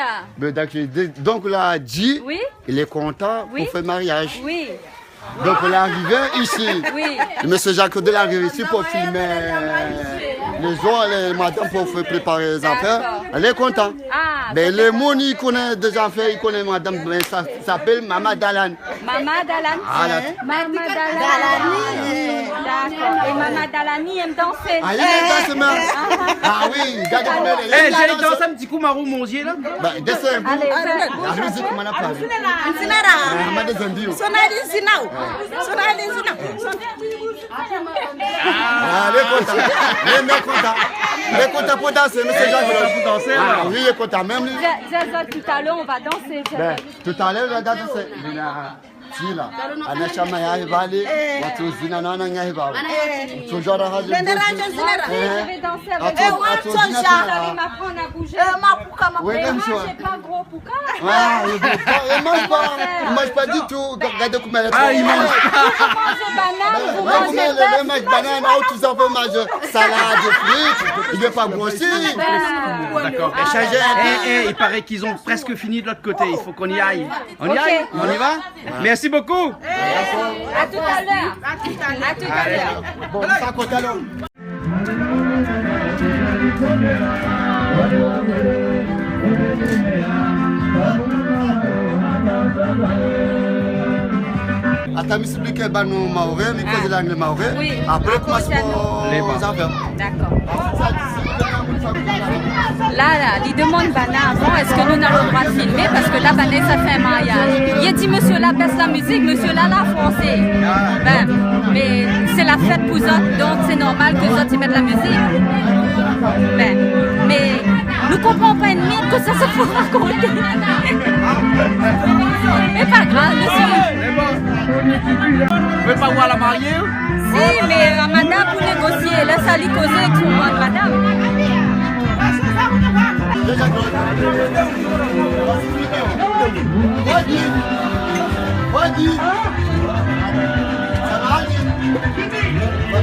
Donc, on l'a dit. Oui. Il est content pour faire mariage. Oui. Donc, on est arrivé ici. Oui. Le monsieur Jacques de l'arrivé ici pour filmer les gens, les madames pour préparer les affaires. Elle est contente. Ah, mais les mots, il connaît des affaires, il connaît madame, mais ça s'appelle Maman Dalan. Maman Dalan. Maman Dalani. D'accord. Et Maman Dalani aime danser. Ah, il aime danser, ah oui, regardez-moi. Eh, j'allais danser un petit coup marron manger là. Bah, descends un peu. Allez, la musique, comment on a parlé. Ah, les contents. Les contents. Les contents pour danser, monsieur Jacques. Pour danser. Ah oui, il est content même. Tout à l'heure, on va danser. Tout à l'heure, on va danser. Sila anashama ya hibali watu zina naona nya hibali tujora hazi je vais danser avec il m'apprend à bouger mapuka j'ai pas gros pouka il mange pas du tout regardez comment elle est ah il mange vous mangez banane tous en fait manger salade frites il est pas grossir d'accord il paraît qu'ils ont presque fini de l'autre côté il faut qu'on y aille on y aille on y va merci beaucoup. À tout à l'heure. À tout à l'heure. Bon, ça compte alors. Attends, m'explique nous maoré, mais cause l'anglais maoré. Oui. Après, commence pour les affaires. D'accord. là, il demande Bana avant, est-ce que nous avons le droit de filmer parce que là, Bana, ça fait un mariage. Il a dit, monsieur là, baisse la musique, monsieur là, français. Ben, mais c'est la fête pour eux, donc c'est normal que les autres y mettent la musique. Ben, mais nous ne comprenons pas une minute que ça se faut raconter. Mais pas grave, monsieur. Vous pouvez pas voir la mariée? Si, mais madame, pour négocier, laisse aller causer avec tout le monde, madame.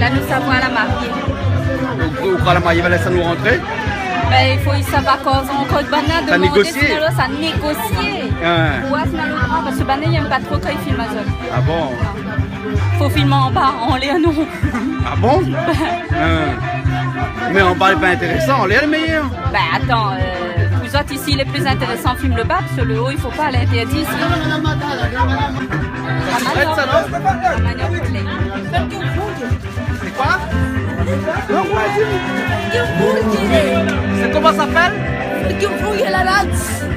Là, nous savons la mariée. Pourquoi la mariée va laisser nous rentrer? Ben, il faut y savoir encore de banane, ça négocier. Ça négocier. Parce que banane, il n'aime pas trop quand il filme à zone. Ah bon? Faut filmer en bas, en l'air, non. Ah bon? Mais en bas, il n'est pas intéressant, en l'air, le meilleur. Ben, attends, vous autres ici, les plus intéressants filment le bas, parce que le haut, il ne faut pas l'interdire ici. C'est quoi? C'est comment ça s'appelle?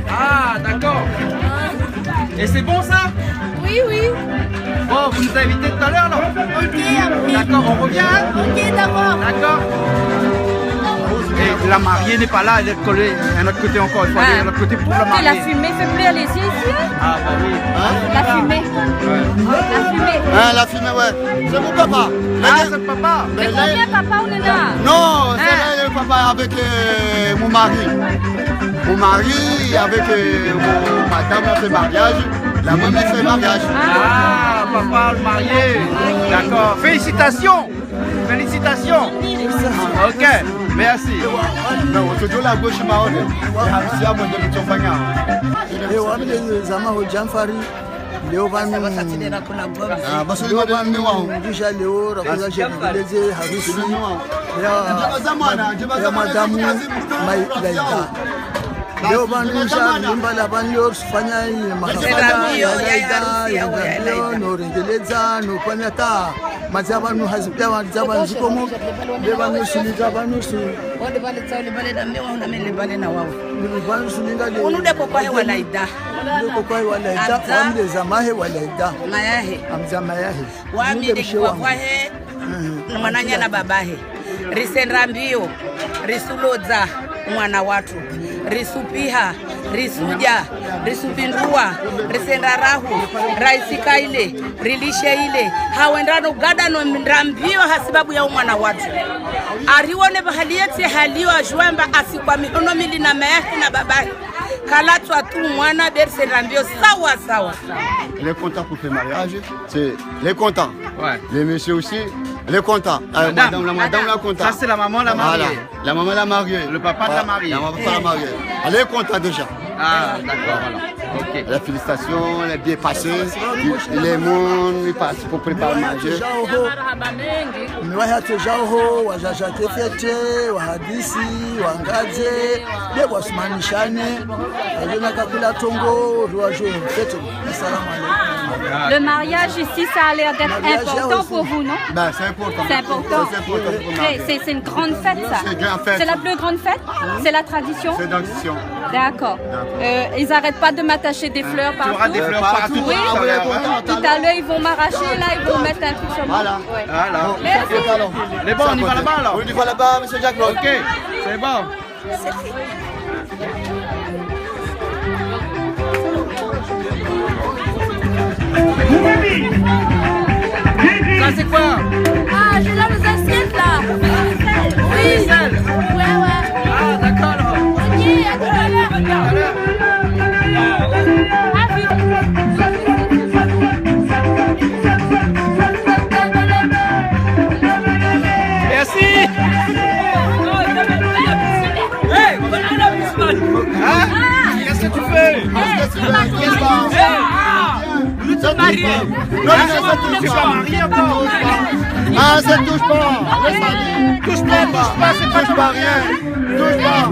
Ah, d'accord. Et c'est bon ça? Oui, oui. Bon, vous nous avez invités tout à l'heure, non? Ok. D'accord, on revient? Ok, d'accord. D'accord. Et la mariée n'est pas là, elle est collée à un autre côté encore. Il faut aller à l'autre côté pour la mariée. La fumée fait plus aller ici. Ah, bah oui. La fumée. Ouais. La fumée. Ah, la fumée, ouais. C'est mon papa. Ah, c'est le papa. Mais combien papa on est là? Non, c'est le papa avec mon mari. Mon mari avec madame a fait mariage. La maman fait mariage. Ah, papa le marié. D'accord. Félicitations. Félicitations. Ok, merci. leo vanudisha leo rakuzacheveleze harusi ya madamu Laida. Leo vanudisha limba la vanyo kufanya mahafala ya Laida ya norengeleza nofanya ta mazia vanu hazipia vanza vanzikomo le vanu suliza vanu su wale vale tsauli vale na mewa una mele vale na wao ni vanu sulinga le unude kokwahe wa Laida kokwahe wa Laida wamde zamahe wa Laida mayahe amza mayahe wami de kokwahe mwananya na babahe risenda mbio risulodza mwana watu risupiha risuja risupindua risenda rahu raisika ile rilishe ile hawendano gadano ndambio hasibabu ya mwana watu arione bahalieti halio ajwamba asikwa mihono mili na mayahi na babahi kalatwa tu mwana bersenda mbio sawa sawa. Les contents pour faire mariage, c'est les contents. Ouais. Les messieurs aussi, les contents. Madame la contente. Ça c'est la maman la mariée. Voilà. La maman la mariée. Le papa de la mariée. La maman la mariée. Elle est contente déjà. Ah d'accord, voilà. Ok. La félicitation, elle est bien passée. Les monde, ils passent pour préparer le mariage. Mwahatujaho wajajate fete wahadisi wangaze bebwa sumanishane ajona kakula tongo ruaje fete. Assalamu alaikum. Le mariage ici, ça a l'air d'être important pour vous, non? Ben, c'est important. C'est important. C'est une grande fête, ça. C'est la plus grande fête? C'est la tradition? C'est la tradition. D'accord. Ils n'arrêtent pas de m'attacher des fleurs partout. Il y aura des fleurs partout. Oui. Tout à l'heure, ils vont m'arracher, là, ils vont mettre un truc sur moi. Voilà. Ouais. Voilà. Merci. Les bons, on y va là-bas alors? On y va là-bas, monsieur Jacques. Ok, c'est bon. Ça c'est quoi? Ah, j'ai là les assiettes là. Oui. Ouais. Ah d'accord alors. Ok, à tout à l'heure. Merci. Hein? Qu'est-ce que tu fais? Vous êtes mariés. Non, tu es pas marié encore. Ah, ça touche pas. Touche pas, c'est pas touche pas rien. Touche pas.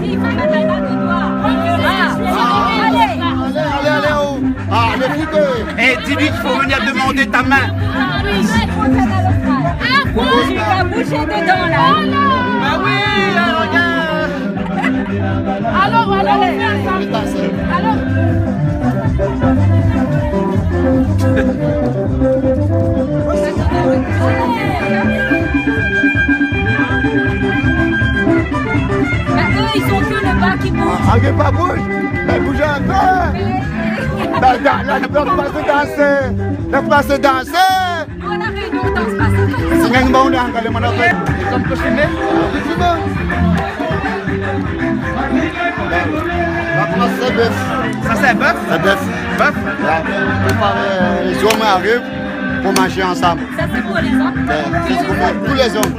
Allez, oh. Ah, le fouteux. Eh, dis-lui qu'il faut venir demander ta main. Il va bouger dedans là. Bah oui, regarde. Alors, allez. Alors. Ils sont que le bas qui bouge. Ah, il pas bouge. Mais bouge un peu. Là, ne peux pas se danser. Ne peux pas se danser. Nous, à la Réunion, on danse pas ça. C'est un bon angle, les hommes que filmer. C'est bœuf. Ça, c'est un bœuf? C'est bœuf. Bœuf? Les hommes arrivent pour manger ensemble. Ça, c'est pour les hommes? C'est pour tous les hommes.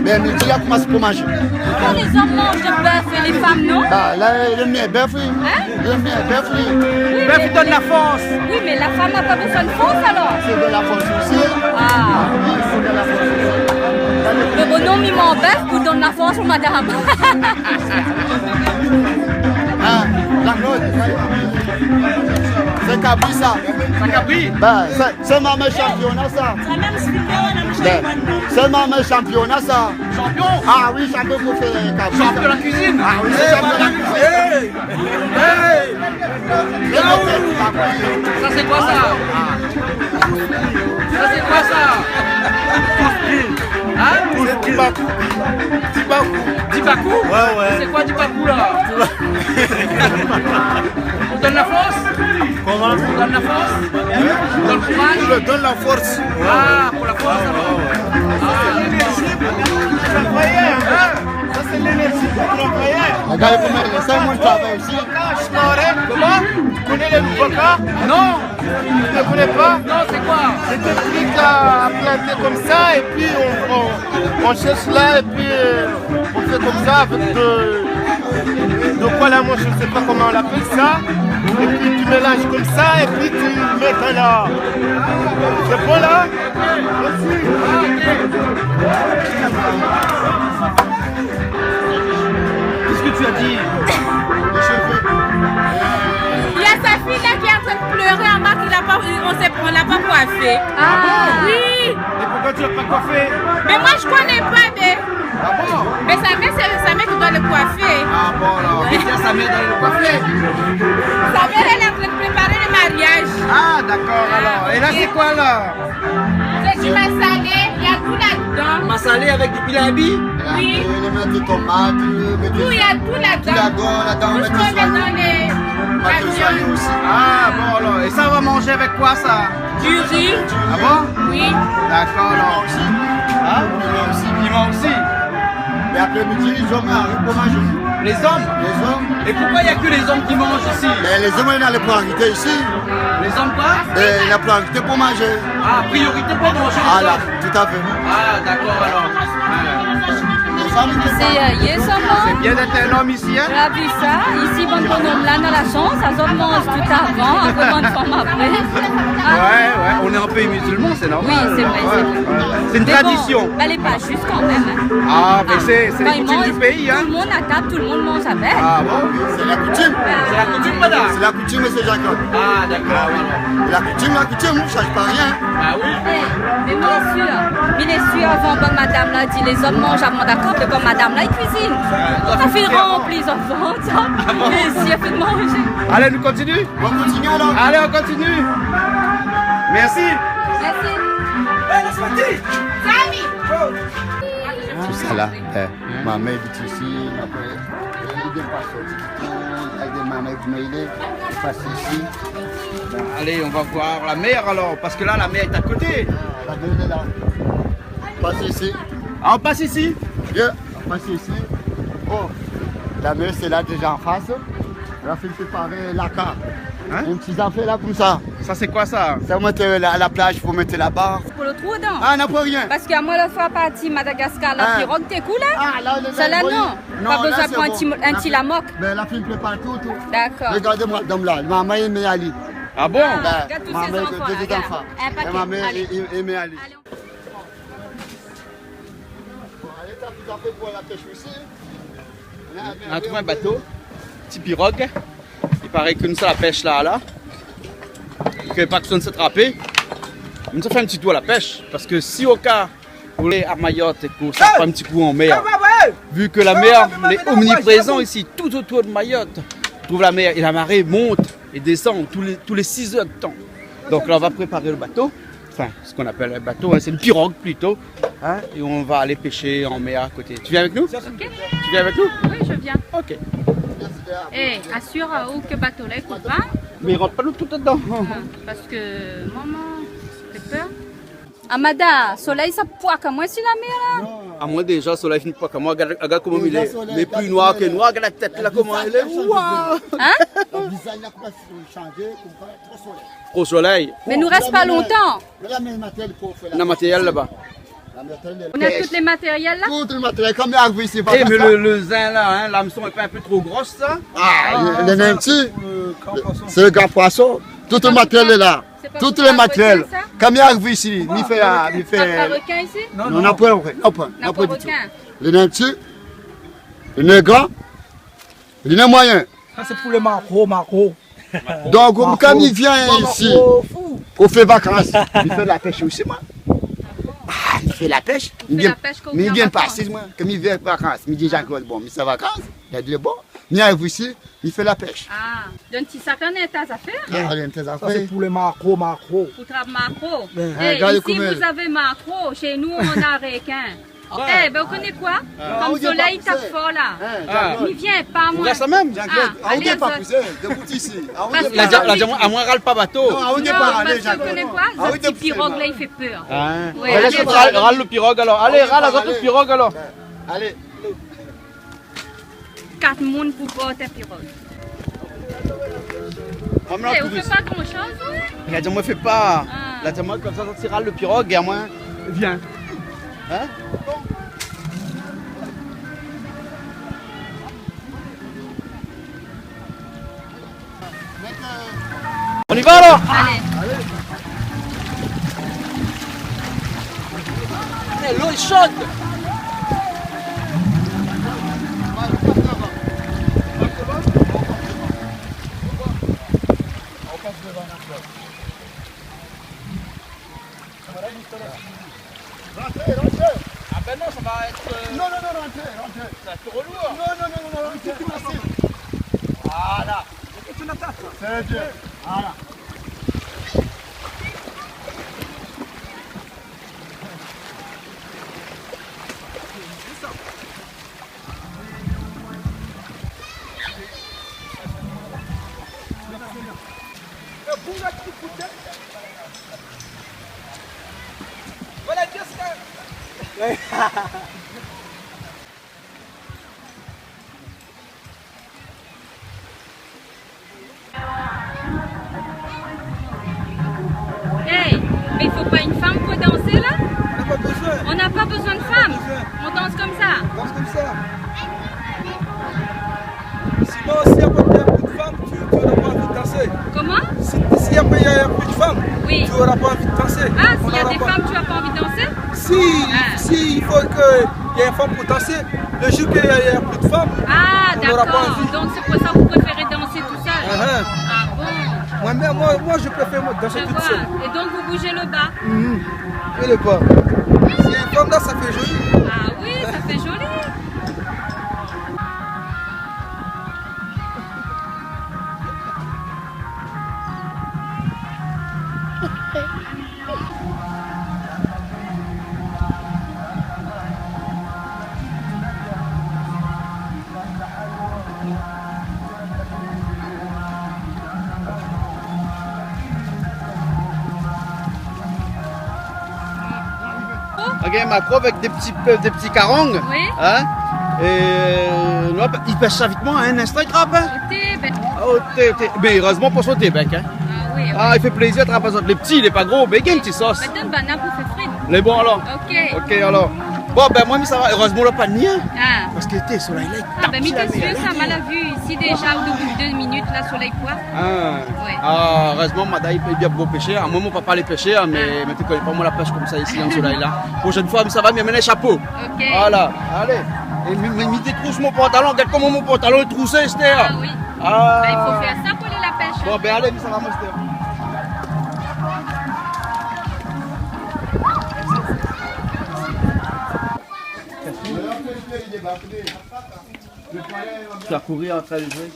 Mais midi, là, commence pour manger. Pourquoi les hommes mangent de bœuf et les femmes non? Bah, là, le mien est bœuf, oui. Hein? Le mien est bœuf, oui. Bœuf, il donne la force. Oui, mais la femme n'a pas besoin de force alors? C'est de la force aussi. Ah. Oui, c'est de la force aussi. Le bonhomme, il m'en bœuf pour donner la force aux madame. Ah, la note. C'est Cabri, ça. C'est Cabri? Ben, c'est ma mère championnat, ça. Ben, c'est ma mère championnat, ça. Champion? Ah oui, champion pour faire Cabri. Champion de la cuisine? Ah oui, c'est champion de la cuisine. Ça, c'est quoi ça? Ça, c'est quoi ça? Hein? C'est Dibakou. Dibakou? Ouais. C'est quoi Dibakou là? On donne la force? Comment? On donne la force? On donne le courage? Je donne la force. Ah, pour la force alors? Ça, c'est l'énergie pour travailler. Ça, c'est l'énergie pour travailler. Regardez comment c'est mon travail ici. Comment? Tu connais les Boubacar? Non. Tu ne connais pas? Non, c'est quoi? C'est des trucs à planter comme ça et puis on cherche là et puis on fait comme ça avec de quoi là, moi je ne sais pas comment on appelle ça. Et puis tu mélanges comme ça et puis tu mets là. C'est bon là? Merci. Qu'est-ce que tu as dit? Il y a sa fille là qui est en train de pleurer en bas, on l'a pas coiffé. Ah oui. Et pourquoi tu l'as pas coiffé? Mais moi je connais pas, mais. Ah bon? Mais sa mère, c'est sa mère qui doit le coiffer. Ah bon alors, il y a sa mère dans le coiffer. Sa mère elle est en train de préparer le mariage. Ah d'accord alors. Et là c'est quoi là? C'est du massalé, il y a tout là-dedans. Massalé avec du pilabi? Oui. On met des tomates, Tout, il y a tout là-dedans. là-dedans, on met Tout des ce qu'on met soignons. dans les Soignons aussi. Ah bon alors. Et ça va manger avec quoi ça? Du riz. Ah bon? Oui. D'accord alors. Aussi. Hein? Piment aussi. Et après-midi, les hommes arrivent pour manger. Les hommes? Les hommes. Et pourquoi il n'y a que les hommes qui mangent ici? Mais les hommes, ils n'ont pas priorité ici. Les hommes quoi? Et il a priorité pour manger. Ah, priorité pour manger les Ah là, hommes? tout à fait. Ah d'accord alors. C'est C'est bien d'être un homme ici hein? Tu as vu ça? Ici, bon bonhomme là, on a la chance. Ça se mange tout avant, après bonne femme après. Ouais, on est en pays musulman, c'est normal. Oui, c'est vrai, c'est vrai. C'est une Mais tradition. Bon, elle est pas juste quand même. Hein. Ah, mais c'est Quand les ils coutumes du mangent, pays, hein? Tout le monde à table, tout le monde mange avec. Ah bon? C'est la coutume. C'est la coutume, madame? C'est la coutume, monsieur Jacob. Ah, d'accord, alors. La coutume, on ne change pas rien. Ah oui? Mais il est sûr, avant bonne madame là dit les hommes mangent avant d'accord, mais bonne madame là, ils cuisinent. Ça fait remplir les enfants, ça. Mais si, elle fait de manger. Allez, nous continue? On continue alors. Allez, on continue. Merci. Tout ça là, ma mère est ici, après, il n'est pas sorti. Avec des mamans qui m'aident, je passe ici. Allez, on va voir la mer alors, parce que là, la mer est à côté. La mer est là. Passe ici. Ah, on passe ici? Bien, on passe ici. Oh, la mer c'est là déjà en face. On a fait préparer la carte. Hein? Un petit enfant là comme ça. Ça c'est quoi ça? Ça vous mettez à la plage pour mettre la barre. Pour le trou dedans. Ah, n'a pas rien. Parce que moi, le fois parti Madagascar, la pirogue, t'es cool là? Ah, là, celle-là, non. Pas besoin de prendre un petit lamoc. Mais la fille prépare tout. D'accord. Regardez-moi, dame là. Maman aimait Ali. Ah bon? Regarde tous ces Maman, enfants. deux Regarde. enfants. Un paquet. Et maman Allez. aimait Ali. Allez, Allez, t'as tout à fait pour la pêche aussi. On a trouvé un bateau, petit pirogue. Il paraît que nous ça la pêche là. Que pas que de s'attraper. Nous ça fait un petit tour à la pèche. Parce que si au cas vous voulez à Mayotte et que ça prend un petit coup en mer, Vu que la mer est omniprésente ici, tout autour de Mayotte. On trouve la mer et la marée monte et descend tous les 6 heures de temps. Donc là, on va préparer le bateau. Enfin, ce qu'on appelle un bateau, hein, c'est une pirogue plutôt. Hein, et on va aller pêcher en mer à côté. Tu viens avec nous? Ok. Tu viens avec nous? Oui, je viens. Ok. Eh, assure où que bateau là, écoute pas. Mais rentre pas nous tout dedans. Parce que maman, j'ai peur. Amada, soleil ça poique à moi si la mer là. À moi déjà, soleil finit pas comme moi. Regarde comment il est. Mais plus noir que noir. Regarde la tête là, comment elle est. Waouh! Hein? Au soleil. Mais nous reste pas longtemps. On a matériel là-bas. On a tous les matériels là? Tout le matériel, comme il y a ici. Eh, mais le zin là, hein, l'hameçon est pas un peu trop grosse ça? Ah, le nanti, c'est le grand poisson. Tout le matériel est là. Tout le matériel. Comme il arrive ici, il fait. Pas requin ici? Non, non, pas requin. Non, pas du tout. requin. Le nanti, il est grand, il est moyen. Ça c'est pour les macros. Donc, comme il vient ici pour faire vacances, il fait de la pêche aussi, moi. Ah, il fait la pêche. Mais il vient pas ici, moi. Comme il vient de vacances, il dit encore, bon, mais c'est vacances, il a dit bon. Il arrive ici, il fait la pêche. Ah, donc si ça connaît tes affaires? Ah, il a tes affaires. Ça c'est pour les macros. Pour travailler macro. Eh, ici vous avez macro, chez nous on a requin. Eh, ben vous connaissez quoi? Comme le soleil tape fort là. Il vient pas moi. Ça même? On ne pas pousser, debout ici. À moi, râle pas bateau. Non, on ne pas aller, Vous connaissez quoi? Ce petit pirogue là il fait peur. Râle le pirogue alors. Allez, râle le pirogue alors. Allez. 4 personnes pour porter un pirogue. On ne fait pas grand chose, oui? Il a dit, moi, fais pas. Là, moi, comme ça, tu râles le pirogue et à moi, viens. Hein? On y va alors? Allez. L'eau est chaude. Rentrez. Ah ben non, ça va être... Non, rentrez. Ça va être trop lourd. Non, rentrez. Voilà. C'est bien. Voilà. Voilà, Jessica. Hey, mais il faut pas une femme pour danser là? On n'a pas besoin. On n'a pas besoin de femme. On danse comme ça. Danse comme ça. Sinon, s'il n'y a pas de femme, tu n'auras pas envie de danser. Comment? S'il n'y a pas de femme, oui, tu n'auras pas envie de danser. Ah, s'il y a des femmes, tu n'as pas envie de danser? Si, il faut qu'il y ait une femme pour danser. Le jour qu'il n'y a plus de femmes, ah, on n'aura pas d'accord. envie. Donc c'est pour ça que vous préférez danser tout seul? Ah bon? Moi, je préfère danser toute seule. Et donc vous bougez le bas? Et le bas. S'il y a une femme là, ça fait joli. Ah oui, ça fait joli. Ok, macro avec des petits carongs. Oui. Hein? Et là, il pêche ça vite moi, un instant, il crappe. Mais heureusement pour sauter, bec. Hein? Ah oui. Ah, il fait plaisir de rappeler les petits, il est pas gros, mais il y a une petite sauce. Maintenant, banane pour faire frites. Les bons alors? Ok. Alors. Bon, ben moi, ça va. Heureusement, là, pas de mien. Ah. Parce que t'es soleil là. Ah, ben, mais t'es sûr, ça m'a la vue ici déjà, au bout de 2 minutes, là, soleil poire. Ouais. Ah, heureusement, madame, il paye bien pour pêcher. À moi, mon papa les pêcher, mais tu connais pas moi la pêche comme ça ici, en soleil là. Prochaine fois, ça va, mais mets un chapeau. Ok. Voilà, allez. Et mais détrousse mon pantalon, regarde comment mon pantalon est troussé, Esther. Ah oui. Ah. Ben, il faut faire ça pour aller la pêche. Bon, ben, allez, mais ça va, mon Esther. Tu as couru en train de jouer.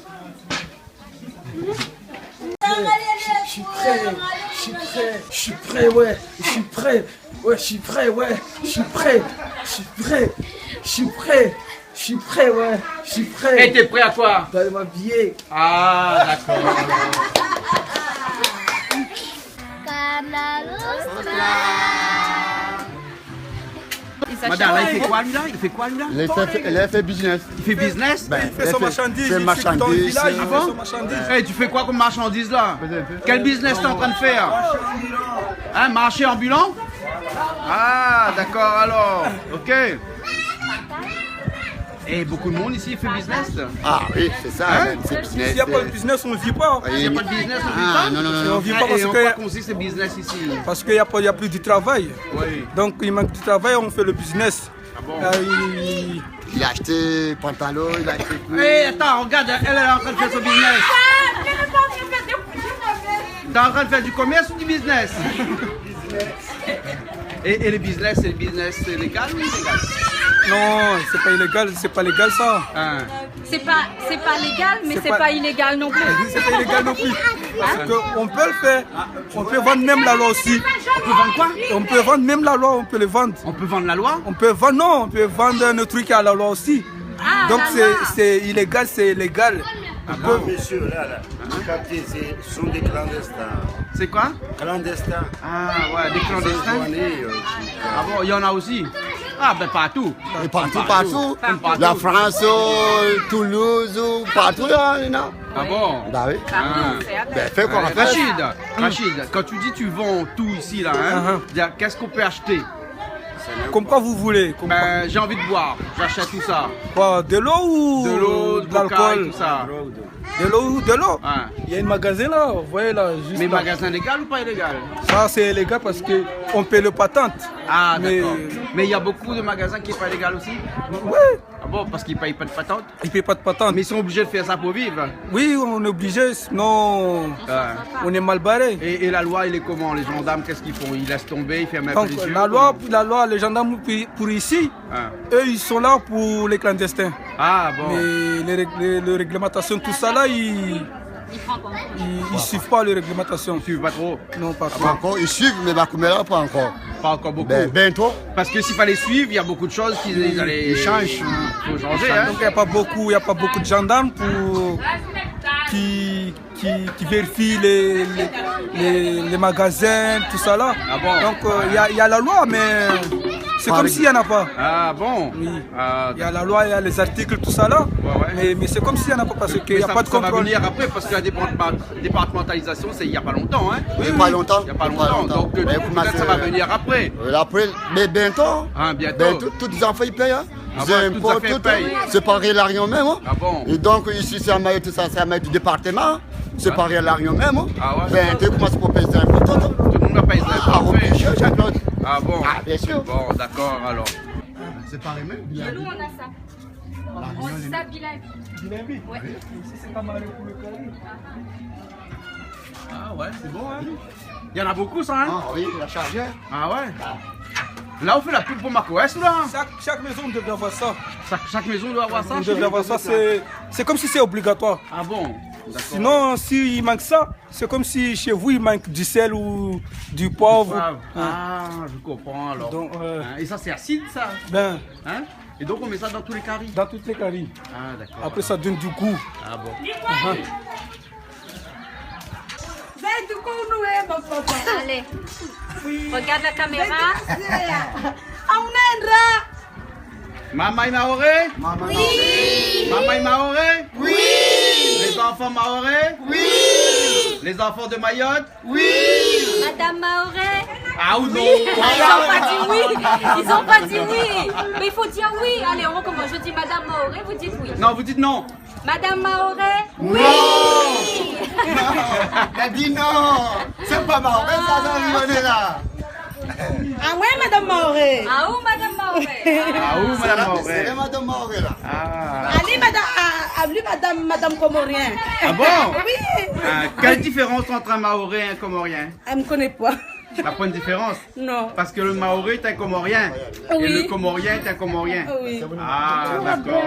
Je suis prêt, ouais, je suis prêt, ouais, je suis prêt, ouais, je suis prêt, je suis prêt, je suis prêt, je suis prêt, ouais, je suis prêt. Et t'es prêt à quoi? D'aller m'habiller. Ah, d'accord. Madame, là, il fait quoi lui là? Il fait quoi lui là? Il a fait business. Il fait business? Ben, Il fait son marchandise, fait il fait dans le marchandise. village, il Ah fait bon? son marchandise. Hey, tu fais quoi comme marchandise là? Quel business t'es en train de faire? Hein, marché ambulant? Ah, d'accord alors. Ok. Et beaucoup de monde ici fait business? Ah oui, c'est ça, Hein? c'est business. S'il n'y a pas de business, on ne vit pas. S'il n'y a pas de business, on vit Ah, pas? non, non, non, Et on non. ne vit pas parce Et en quoi que consiste ce business ici? parce qu'il n'y a plus de travail. Oui. Donc il manque du travail, on fait le business. Ah bon? Il a acheté pantalon, il a acheté tout. Hé, attends, regarde, elle est en train de faire son business. T'es en train de faire du commerce ou du business? Et le business, c'est le business légal ou illégal? Non, c'est pas légal ça. Hein. C'est pas légal, mais C'est c'est pas- pas illégal non plus. C'est pas illégal non plus. Parce qu'on peut le faire. On peut vendre même la loi aussi. On peut vendre quoi? On peut vendre même la loi, on peut le vendre. On peut vendre la loi? On peut vendre, non, on peut vendre un truc à la loi aussi. Ah, Donc la loi. c'est illégal, c'est légal. Monsieur, là, captez, ce sont des clandestins. C'est quoi? Clandestins. Ah ouais, des clandestins. Douaniers, Ah bon, il y en a aussi? Ah ben partout. Et partout. La France, Toulouse, partout là, il y en a. Ah bon? Bah oui. Ah. Ben fais quoi, Rachid, quand tu dis tu vends tout ici là, hein, qu'est-ce qu'on peut acheter? Comme quoi vous voulez. Ben, j'ai envie de boire, j'achète tout ça. Quoi, de l'eau ou De l'eau, de de l'alcool, l'alcool? tout ça. De l'eau ou de l'eau? Ouais. Il y a un magasin là, vous voyez là, juste Mais là. magasin légal ou pas illégal? Ça c'est illégal parce qu'on paie le patente. Ah Mais- d'accord. Mais il y a beaucoup de magasins qui sont pas légal aussi? Ouais. Ah bon, parce qu'ils payent pas de patente? Ils ne paient pas de patente. Mais ils sont obligés de faire ça pour vivre? Oui, on est obligé, sinon on est mal barré. Et la loi, il est comment? Les gendarmes, qu'est-ce qu'ils font? Ils laissent tomber, ils ferment un Donc peu les yeux? la loi, les gendarmes pour ici, Ah. eux ils sont là pour les clandestins. Ah bon. Mais les réglementations, tout ça là, ils suivent pas les réglementations. Ils suivent pas trop? Non, pas Pas trop. encore, ils suivent, mais Bakoumela pas encore. Pas encore beaucoup. Ben, bientôt. Parce que s'il fallait suivre, il y a beaucoup de choses qu'ils allaient... Ils changent. Faut changer, hein. Donc il n'y a pas beaucoup de gendarmes qui vérifient les magasins, tout ça là. Ah bon? Donc il y a la loi, mais c'est comme s'il n'y en a pas. Ah bon? Oui. Ah, Il y a la loi, il y a les articles, tout ça là. Ouais. Mais c'est comme s'il n'y en a pas parce qu'il Mais n'y a ça, pas de ça va contrôle. venir après parce que la départementalisation, c'est il n'y a pas longtemps, hein? Oui, pas longtemps. Il n'y a pas longtemps. Donc Mais peut-être ça va venir après. Après, mais bientôt. Ah, bientôt. Ben, tous les enfants ils payent. Hein. Ah Les bon, impôts, tous les affaires tout, payent. c'est pareil à La Réunion même. Hein. Ah bon? Et donc ici c'est à Mayotte, tout ça, c'est à Mayotte du département. C'est pareil à La Réunion même. Hein. Ah ouais? Ben, tu commences pour payer des impôts. Tout le monde va payer des impôts. Ah, obligé, Jean-Claude. Ah bon? Ah, bien sûr. Bon, d'accord alors. C'est pareil même. Chez nous, on a ça. On dit ça bilingue. Bilingue? Ouais. Ici c'est pas mal pour le Caraïbe. Ah ouais, c'est bon, hein? Il y en a beaucoup, ça, hein? Ah oui, la chargée. Ah ouais? Là, on fait la pub pour macOS, là? Chaque maison devrait avoir ça. Chaque maison doit avoir ça? On devrait avoir ça, c'est comme si c'est obligatoire. Ah bon? Sinon, s'il manque ça, c'est comme si chez vous il manque du sel ou du poivre. Ah, je comprends alors. Donc, Hein, et ça, c'est acide, ça? Ben, Hein? Et donc, on met ça dans tous les caries? dans toutes les caries. Ah, d'accord. Après, ça donne du goût. Ah bon? Allez. Regarde la caméra. Maman Maoré? Oui. Maman Maoré? Oui. Les enfants Maoré? Oui. Les enfants de Mayotte? Oui. Madame Maoré. Ah ou non? Ils n'ont pas dit oui. Ils n'ont pas dit oui. Mais il faut dire oui. Allez, on recommence. Je dis Madame Maoré, vous dites oui. Non, vous dites non. Madame Maoré. Oui. Elle dit non. C'est pas marrant, mais ça va rigoler là. Ah ouais, Madame Maoré. Ah où, Madame Maoré? Ah où, Madame Maoré? C'est Madame Maoré là. Ah. Allez, Madame Comorien. Ah bon? Oui. Ah, quelle différence entre un Maoré et un Comorien? Elle me connaît pas. La point de différence? Non. Parce que le Maoré est un Comorien. Oui. Et le Comorien est un Comorien. Oui. Ah, d'accord.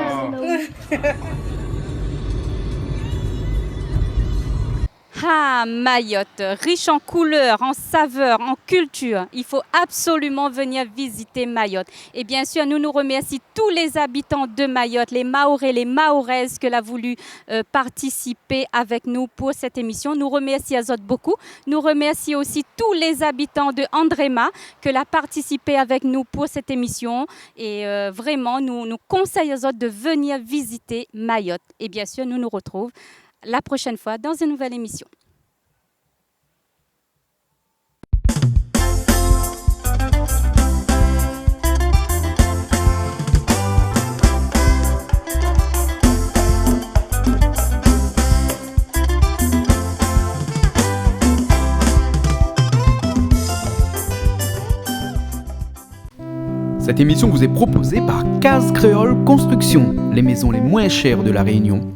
Ah, Mayotte, riche en couleurs, en saveurs, en culture. Il faut absolument venir visiter Mayotte. Et bien sûr, nous remercions tous les habitants de Mayotte, les Mahorais, les Mahoraises qui ont voulu participer avec nous pour cette émission. Nous remercions Azot beaucoup. Nous remercions aussi tous les habitants de Andréma qui ont participé avec nous pour cette émission. Et vraiment, nous conseillons Azot de venir visiter Mayotte. Et bien sûr, nous retrouvons la prochaine fois dans une nouvelle émission. Cette émission vous est proposée par Case Créole Construction, les maisons les moins chères de La Réunion.